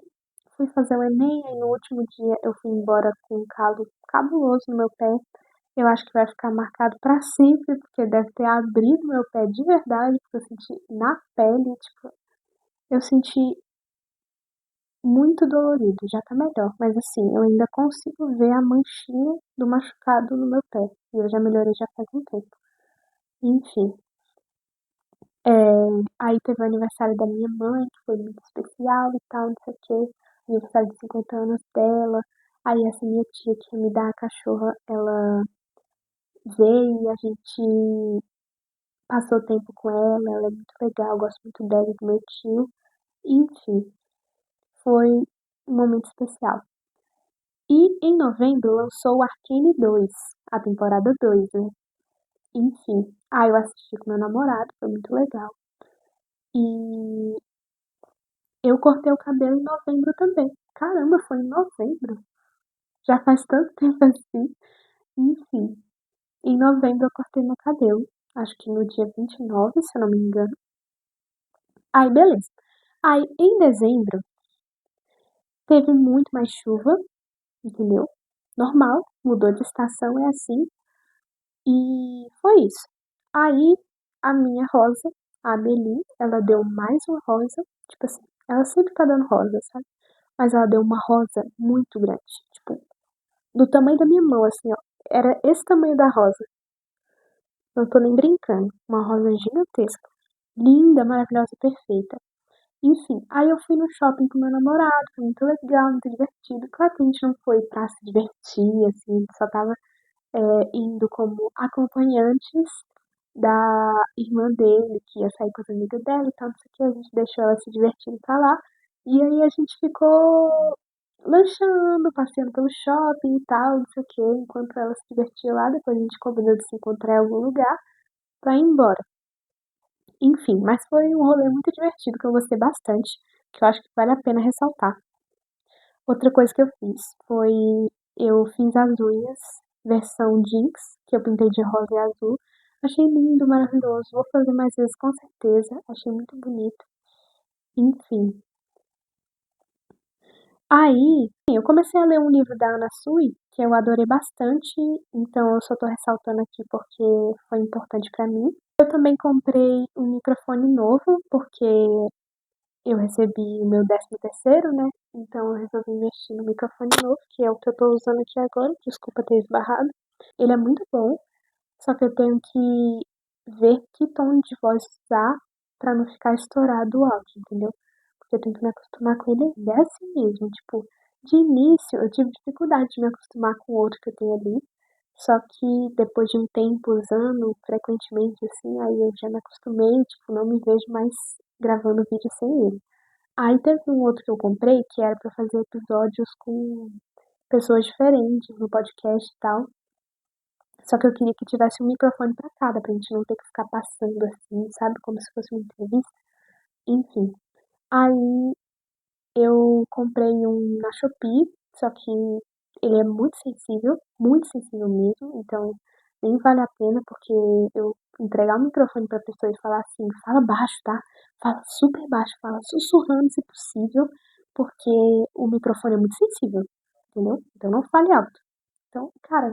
fui fazer o Enem, aí no último dia eu fui embora com um calo cabuloso no meu pé. Eu acho que vai ficar marcado pra sempre, porque deve ter abrido meu pé de verdade, porque eu senti na pele, tipo, eu senti muito dolorido, já tá melhor, mas assim, eu ainda consigo ver a manchinha do machucado no meu pé. E eu já melhorei já faz um tempo. Enfim, é, aí teve o aniversário da minha mãe, que foi muito especial e tal, não sei o quê. Aniversário de 50 anos dela. Aí essa minha tia que ia me dar a cachorra, ela veio e a gente passou tempo com ela é muito legal, eu gosto muito dela e do meu tio. Enfim, foi um momento especial. E em novembro lançou o Arcane 2, a temporada 2, né? Enfim, eu assisti com meu namorado, foi muito legal. E eu cortei o cabelo em novembro também. Caramba, foi em novembro? Já faz tanto tempo assim. Enfim, em novembro eu cortei meu cabelo. Acho que no dia 29, se eu não me engano. Aí, beleza. Aí, em dezembro, teve muito mais chuva, entendeu? Normal, mudou de estação, é assim. E foi isso. Aí, a minha rosa, a Amelie, ela deu mais uma rosa. Tipo assim, ela sempre tá dando rosa, sabe? Mas ela deu uma rosa muito grande. Tipo, do tamanho da minha mão, assim, ó. Era esse tamanho da rosa. Não tô nem brincando. Uma rosa gigantesca. Linda, maravilhosa, perfeita. Enfim, aí eu fui no shopping com meu namorado, foi muito legal, muito divertido. Claro que a gente não foi pra se divertir, assim, a gente só tava indo como acompanhantes da irmã dele, que ia sair com as amigas dela e tal, não sei o que, a gente deixou ela se divertindo pra lá. E aí a gente ficou lanchando, passeando pelo shopping e tal, não sei o que, enquanto ela se divertia lá, depois a gente combinou de se encontrar em algum lugar pra ir embora. Enfim, mas foi um rolê muito divertido que eu gostei bastante, que eu acho que vale a pena ressaltar. Outra coisa que eu fiz foi eu fiz as unhas versão jeans, que eu pintei de rosa e azul. Achei lindo, maravilhoso. Vou fazer mais vezes com certeza. Achei muito bonito. Enfim. Aí, eu comecei a ler um livro da Ana Sui, que eu adorei bastante, então eu só tô ressaltando aqui porque foi importante pra mim. Eu também comprei um microfone novo, porque eu recebi o meu 13º, né? Então eu resolvi investir no microfone novo, que é o que eu tô usando aqui agora. Desculpa ter esbarrado. Ele é muito bom, só que eu tenho que ver que tom de voz usar pra não ficar estourado o áudio, entendeu? Porque eu tenho que me acostumar com ele. Ele é assim mesmo, tipo, de início eu tive dificuldade de me acostumar com o outro que eu tenho ali. Só que depois de um tempo usando frequentemente, assim, aí eu já me acostumei, tipo, não me vejo mais gravando vídeo sem ele. Aí teve um outro que eu comprei que era pra fazer episódios com pessoas diferentes no podcast e tal. Só que eu queria que tivesse um microfone pra cada, pra gente não ter que ficar passando assim, sabe? Como se fosse uma entrevista. Enfim. Aí eu comprei um na Shopee, só que ele é muito sensível mesmo, então nem vale a pena porque eu entregar o microfone pra pessoa e falar assim, fala baixo, tá? Fala super baixo, fala sussurrando se possível, porque o microfone é muito sensível, entendeu? Então não fale alto. Então, cara,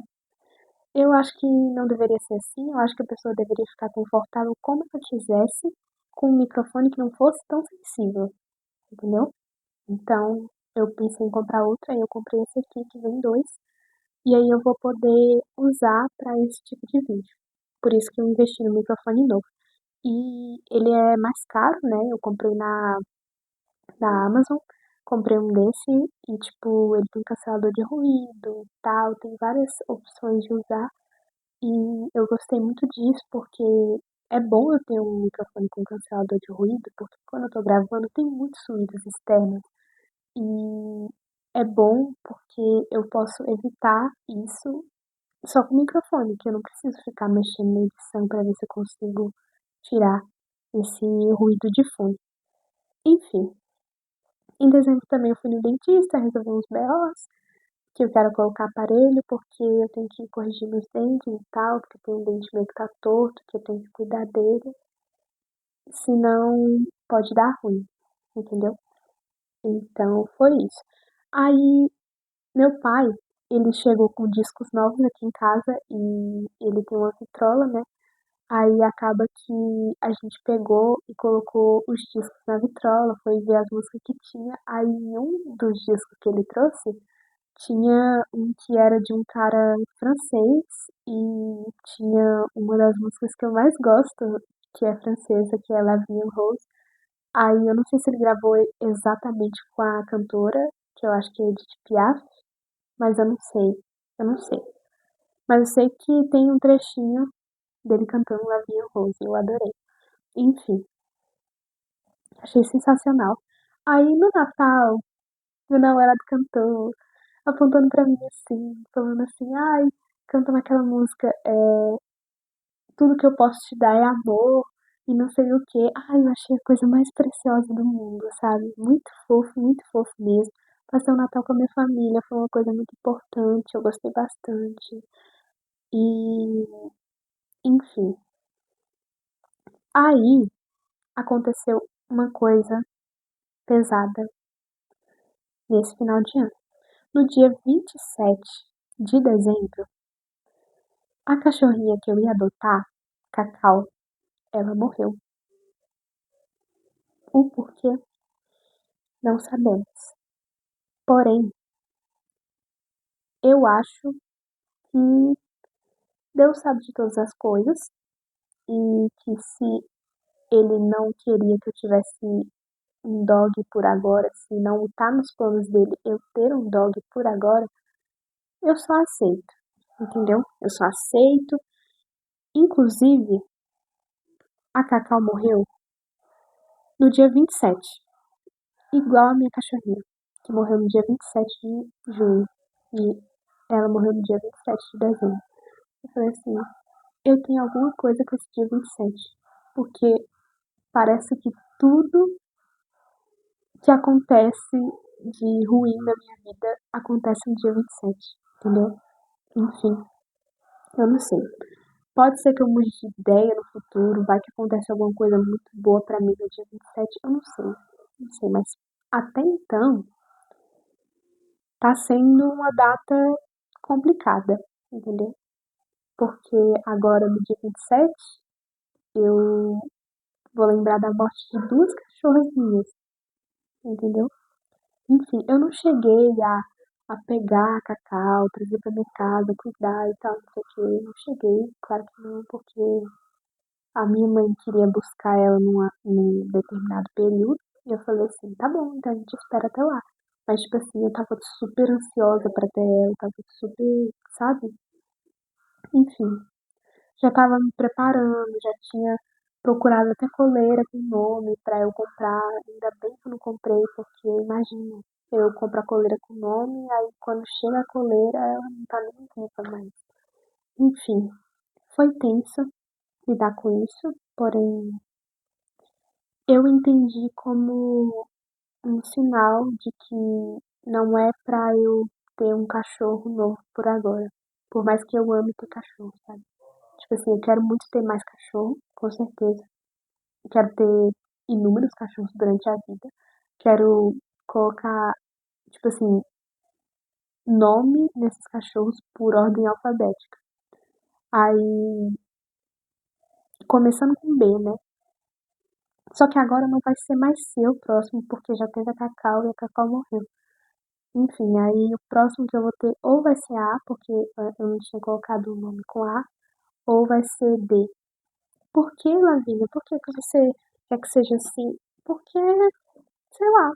eu acho que não deveria ser assim, eu acho que a pessoa deveria ficar confortável como ela quisesse, com um microfone que não fosse tão sensível, entendeu? Então, eu pensei em comprar outro, aí eu comprei esse aqui, que vem dois, e aí eu vou poder usar para esse tipo de vídeo. Por isso que eu investi no microfone novo. E ele é mais caro, né? Eu comprei na Amazon, comprei um desse e, tipo, ele tem cancelador de ruído e tal, tem várias opções de usar. E eu gostei muito disso porque é bom eu ter um microfone com cancelador de ruído, porque quando eu tô gravando tem muitos ruídos externos. E é bom porque eu posso evitar isso só com o microfone, que eu não preciso ficar mexendo na edição para ver se eu consigo tirar esse ruído de fundo. Enfim, em dezembro também eu fui no dentista, resolvi uns BOs, que eu quero colocar aparelho porque eu tenho que corrigir meus dentes e tal, porque tem um dente meio que tá torto, que eu tenho que cuidar dele, senão pode dar ruim, entendeu? Então foi isso. Aí meu pai, ele chegou com discos novos aqui em casa e ele tem uma vitrola, né? Aí acaba que a gente pegou e colocou os discos na vitrola, foi ver as músicas que tinha. Aí um dos discos que ele trouxe tinha um que era de um cara francês e tinha uma das músicas que eu mais gosto, que é francesa, que é La Vie en Rose. Aí eu não sei se ele gravou exatamente com a cantora, que eu acho que é Edith Piaf, mas eu não sei. Eu não sei. Mas eu sei que tem um trechinho dele cantando Lavinha Rose, eu adorei. Enfim, achei sensacional. Aí no Natal, meu namorado cantou, apontando pra mim assim, falando assim, ai, cantando aquela música, tudo que eu posso te dar é amor, e não sei o quê. Ai, eu achei a coisa mais preciosa do mundo, sabe? Muito fofo mesmo. Passei o Natal com a minha família, foi uma coisa muito importante, eu gostei bastante. E, enfim, aí aconteceu uma coisa pesada nesse final de ano. No dia 27 de dezembro, a cachorrinha que eu ia adotar, Cacau, ela morreu. O porquê, não sabemos. Porém, eu acho que Deus sabe de todas as coisas e que se ele não queria que eu tivesse um dog por agora, se não tá nos planos dele eu ter um dog por agora, eu só aceito, entendeu? Eu só aceito. Inclusive, a Cacau morreu no dia 27, igual a minha cachorrinha, que morreu no dia 27 de junho. E ela morreu no dia 27 de dezembro. Eu falei assim, eu tenho alguma coisa com esse dia 27, porque parece que tudo que acontece de ruim na minha vida acontece no dia 27, entendeu? Enfim, eu não sei. Pode ser que eu mude de ideia no futuro, vai que acontece alguma coisa muito boa pra mim no dia 27, eu não sei. Não sei, mas até então tá sendo uma data complicada, entendeu? Porque agora no dia 27 eu vou lembrar da morte de duas cachorras minhas, entendeu? Enfim, eu não cheguei a pegar a Cacau, trazer pra minha casa, cuidar e tal, não sei o quê. Não cheguei, claro que não, porque a minha mãe queria buscar ela num determinado período. E eu falei assim, tá bom, então a gente espera até lá. Mas, tipo assim, eu tava super ansiosa pra ter ela, tava super, sabe? Enfim, já tava me preparando, já tinha procurado até coleira com nome pra eu comprar. Ainda bem que eu não comprei, porque imagina, eu compro a coleira com nome, aí quando chega a coleira ela não tá nem viva mais. Enfim, foi tenso lidar com isso, porém eu entendi como um sinal de que não é pra eu ter um cachorro novo por agora. Por mais que eu ame ter cachorro, sabe? Tipo assim, eu quero muito ter mais cachorro, com certeza. Eu quero ter inúmeros cachorros durante a vida. Quero colocar, tipo assim, nome nesses cachorros por ordem alfabética. Aí, começando com B, né? Só que agora não vai ser mais C o próximo, porque já teve a Cacau e a Cacau morreu. Enfim, aí o próximo que eu vou ter ou vai ser A, porque eu não tinha colocado o nome com A, ou vai ser D. Por que, Lavínia? Por que que você quer que seja assim? Porque, sei lá,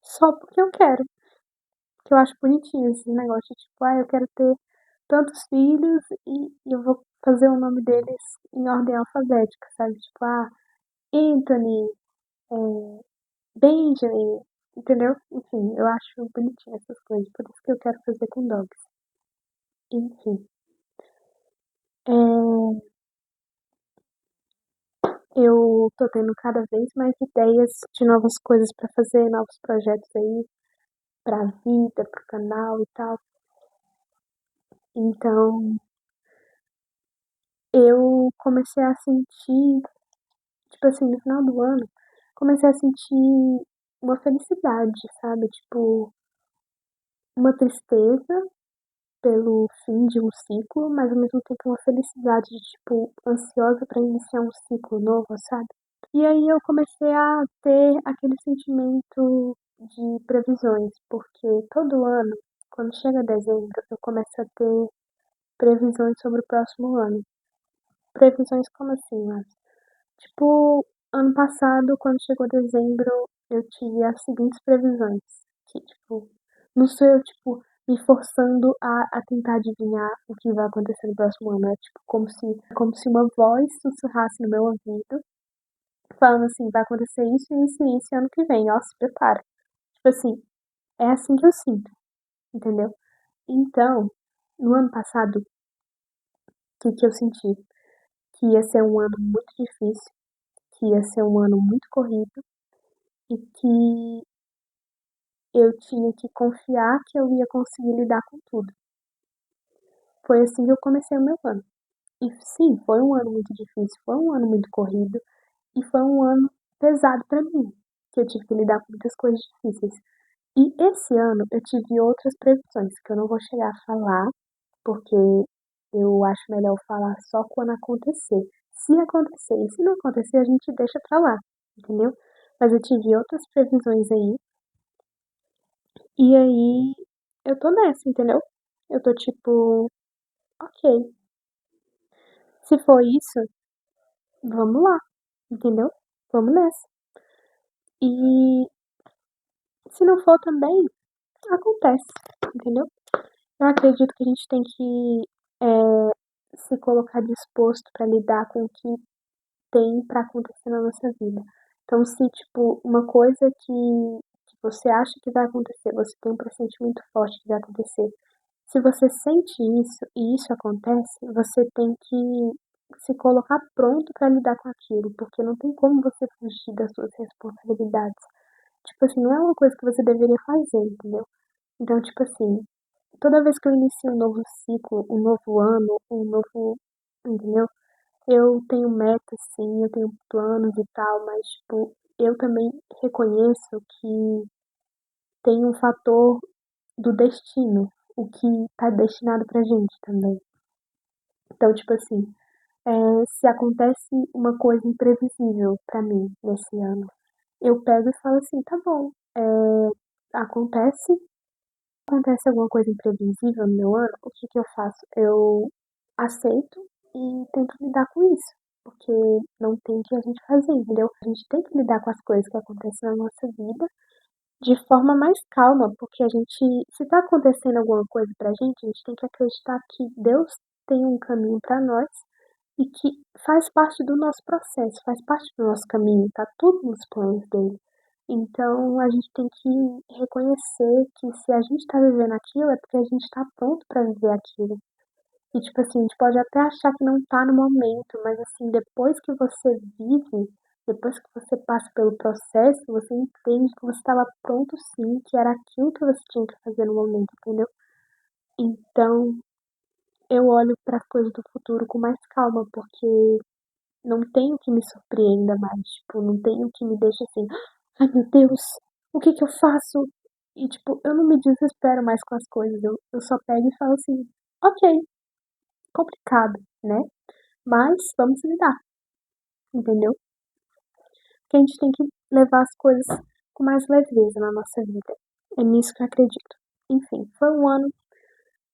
só porque eu quero. Que eu acho bonitinho esse negócio de tipo, eu quero ter tantos filhos e eu vou fazer o nome deles em ordem alfabética, sabe? Tipo, Anthony, é, Benjamin, entendeu? Enfim, eu acho bonitinho essas coisas, por isso que eu quero fazer com dogs. Enfim, é, eu tô tendo cada vez mais ideias de novas coisas pra fazer, novos projetos aí, pra vida, pro canal e tal. Então, eu comecei a sentir, tipo assim, no final do ano, comecei a sentir uma felicidade, sabe? Tipo, uma tristeza pelo fim de um ciclo, mas ao mesmo tempo uma felicidade de, tipo, ansiosa pra iniciar um ciclo novo, sabe? E aí eu comecei a ter aquele sentimento de previsões, porque todo ano, quando chega dezembro, eu começo a ter previsões sobre o próximo ano. Previsões como assim, mas tipo, ano passado, quando chegou dezembro, eu tive as seguintes previsões. Que, tipo, no seu, tipo, me forçando a tentar adivinhar o que vai acontecer no próximo ano. É tipo como se uma voz sussurrasse no meu ouvido, falando assim, vai acontecer isso, isso e isso ano que vem, ó, se prepara. Tipo assim, é assim que eu sinto, entendeu? Então, no ano passado, o que eu senti? Que ia ser um ano muito difícil, que ia ser um ano muito corrido e que eu tinha que confiar que eu ia conseguir lidar com tudo. Foi assim que eu comecei o meu ano. E sim, foi um ano muito difícil, foi um ano muito corrido e foi um ano pesado pra mim, que eu tive que lidar com muitas coisas difíceis. E esse ano eu tive outras previsões que eu não vou chegar a falar, porque eu acho melhor falar só quando acontecer. Se acontecer, e se não acontecer, a gente deixa pra lá, entendeu? Mas eu tive outras previsões aí, e aí eu tô nessa, entendeu? Eu tô tipo, ok, se for isso, vamos lá, entendeu? Vamos nessa. E se não for também, acontece, entendeu? Eu acredito que a gente tem que se colocar disposto pra lidar com o que tem pra acontecer na nossa vida. Então, se, tipo, uma coisa que você acha que vai acontecer, você tem um pressentimento forte que vai acontecer. Se você sente isso e isso acontece, você tem que se colocar pronto pra lidar com aquilo, porque não tem como você fugir das suas responsabilidades. Tipo assim, não é uma coisa que você deveria fazer, entendeu? Então, tipo assim, toda vez que eu inicio um novo ciclo, um novo ano, um novo, entendeu? Eu tenho metas, sim, eu tenho planos e tal, mas, tipo, eu também reconheço que tem um fator do destino, o que tá destinado pra gente também. Então, tipo assim, se acontece uma coisa imprevisível pra mim nesse ano, eu pego e falo assim, tá bom, acontece, acontece alguma coisa imprevisível no meu ano, o que que eu faço? Eu aceito e tento lidar com isso. Porque não tem o que a gente fazer, entendeu? A gente tem que lidar com as coisas que acontecem na nossa vida de forma mais calma, porque se tá acontecendo alguma coisa pra gente, a gente tem que acreditar que Deus tem um caminho pra nós e que faz parte do nosso processo, faz parte do nosso caminho, tá tudo nos planos dele. Então a gente tem que reconhecer que se a gente tá vivendo aquilo é porque a gente tá pronto pra viver aquilo. E tipo assim, a gente pode até achar que não tá no momento, mas assim, depois que você vive, depois que você passa pelo processo, você entende que você estava pronto sim, que era aquilo que você tinha que fazer no momento, entendeu? Então, eu olho para as coisas do futuro com mais calma, porque não tem o que me surpreenda mais, tipo, não tem o que me deixe assim, ai meu Deus, o que que eu faço? E tipo, eu não me desespero mais com as coisas, eu só pego e falo assim, ok, complicado, né? Mas vamos lidar, entendeu? Porque a gente tem que levar as coisas com mais leveza na nossa vida. É nisso que eu acredito. Enfim, foi um ano,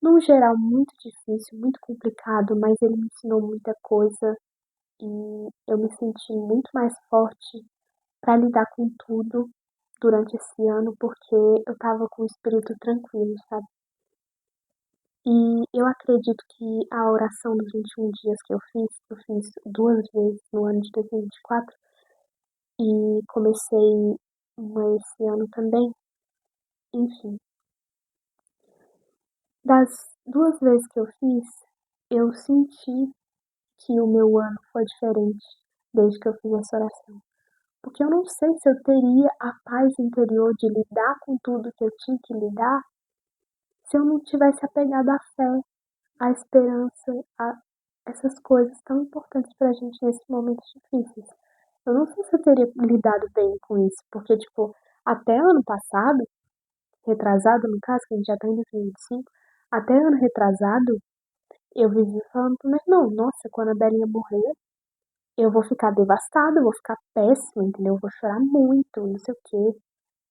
no geral, muito difícil, muito complicado, mas ele me ensinou muita coisa e eu me senti muito mais forte para lidar com tudo durante esse ano, porque eu tava com o espírito tranquilo, sabe? E eu acredito que a oração dos 21 dias que eu fiz duas vezes no ano de 2024 e comecei uma esse ano também. Enfim, das duas vezes que eu fiz, eu senti que o meu ano foi diferente desde que eu fiz essa oração. Porque eu não sei se eu teria a paz interior de lidar com tudo que eu tinha que lidar se eu não tivesse apegado à fé, à esperança, a essas coisas tão importantes pra gente nesses momentos difíceis. Eu não sei se eu teria lidado bem com isso, porque, tipo, até ano passado, retrasado no caso, que a gente já tá em 2025, até ano retrasado, eu vivi falando pro meu irmão, nossa, quando a Belinha morrer, eu vou ficar devastada, eu vou ficar péssima, entendeu? Eu vou chorar muito, não sei o quê.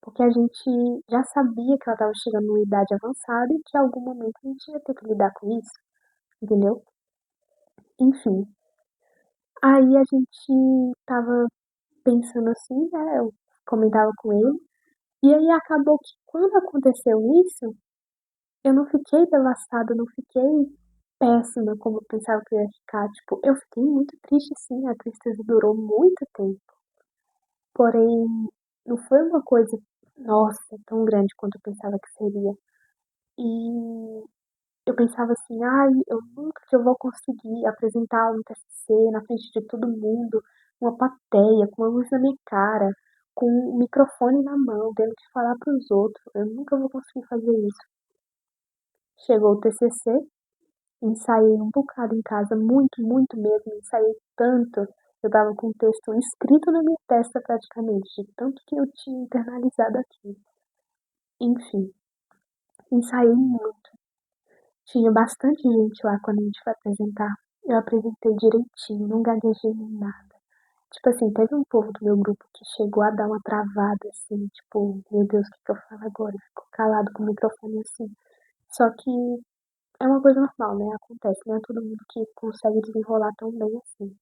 Porque a gente já sabia que ela tava chegando numa idade avançada e que em algum momento a gente ia ter que lidar com isso, entendeu? Enfim, aí a gente tava pensando assim, né? Eu comentava com ele, e aí acabou que quando aconteceu isso, eu não fiquei devastada, eu não fiquei péssima como eu pensava que eu ia ficar. Tipo, eu fiquei muito triste sim, a tristeza durou muito tempo. Porém, não foi uma coisa, nossa, tão grande quanto eu pensava que seria. E eu pensava assim, ai, eu nunca que eu vou conseguir apresentar um TCC na frente de todo mundo, uma plateia, com uma luz na minha cara, com um microfone na mão, tendo que falar para os outros. Eu nunca vou conseguir fazer isso. Chegou o TCC, ensaiei um bocado em casa, muito, muito mesmo, ensaiei tanto. Eu tava com o texto escrito na minha testa praticamente, de tanto que eu tinha internalizado aqui. Enfim, ensaiei muito. Tinha bastante gente lá quando a gente foi apresentar. Eu apresentei direitinho, não gaguejei nem nada. Tipo assim, teve um povo do meu grupo que chegou a dar uma travada, assim, tipo, meu Deus, o que que eu falo agora? Ficou calado com o microfone assim. Só que é uma coisa normal, né? Acontece, não é todo mundo que consegue desenrolar tão bem assim.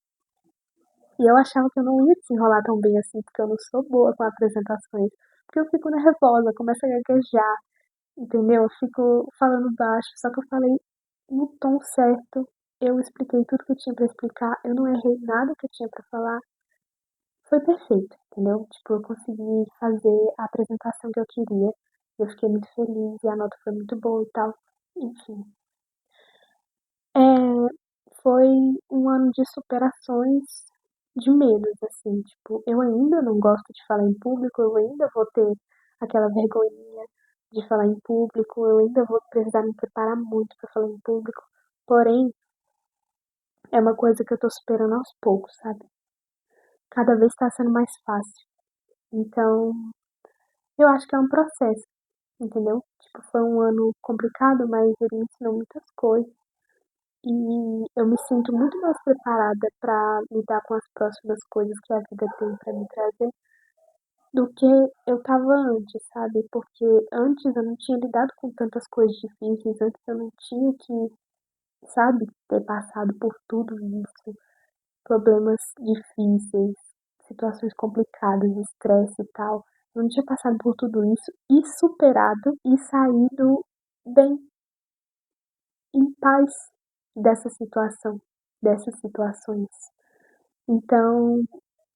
E eu achava que eu não ia desenrolar tão bem assim, porque eu não sou boa com apresentações. Porque eu fico nervosa, começo a gaguejar, entendeu? Eu fico falando baixo, só que eu falei no tom certo. Eu expliquei tudo que eu tinha pra explicar, eu não errei nada que eu tinha pra falar. Foi perfeito, entendeu? Tipo, eu consegui fazer a apresentação que eu queria. Eu fiquei muito feliz e a nota foi muito boa e tal. Enfim. É, foi um ano de superações de medos, assim, tipo, eu ainda não gosto de falar em público, eu ainda vou ter aquela vergonhinha de falar em público, eu ainda vou precisar me preparar muito pra falar em público. Porém, é uma coisa que eu tô superando aos poucos, sabe? Cada vez tá sendo mais fácil. Então, eu acho que é um processo, entendeu? Tipo, foi um ano complicado, mas ele me ensinou muitas coisas. E eu me sinto muito mais preparada para lidar com as próximas coisas que a vida tem para me trazer do que eu tava antes, sabe? Porque antes eu não tinha lidado com tantas coisas difíceis, antes eu não tinha que, sabe, ter passado por tudo isso, problemas difíceis, situações complicadas, estresse e tal. Eu não tinha passado por tudo isso e superado e saído bem, em paz dessa situação, dessas situações. Então,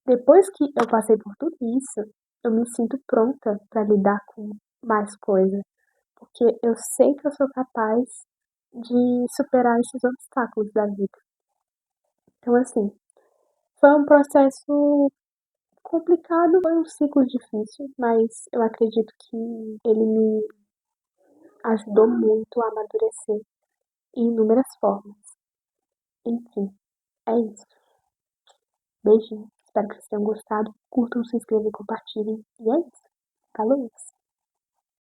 depois que eu passei por tudo isso, eu me sinto pronta para lidar com mais coisas, porque eu sei que eu sou capaz de superar esses obstáculos da vida. Então, assim, foi um processo complicado, foi um ciclo difícil, mas eu acredito que ele me ajudou muito a amadurecer em inúmeras formas. Enfim, é isso. Beijinho. Espero que vocês tenham gostado. Curtam, se inscrevam e compartilhem. E é isso. Falou!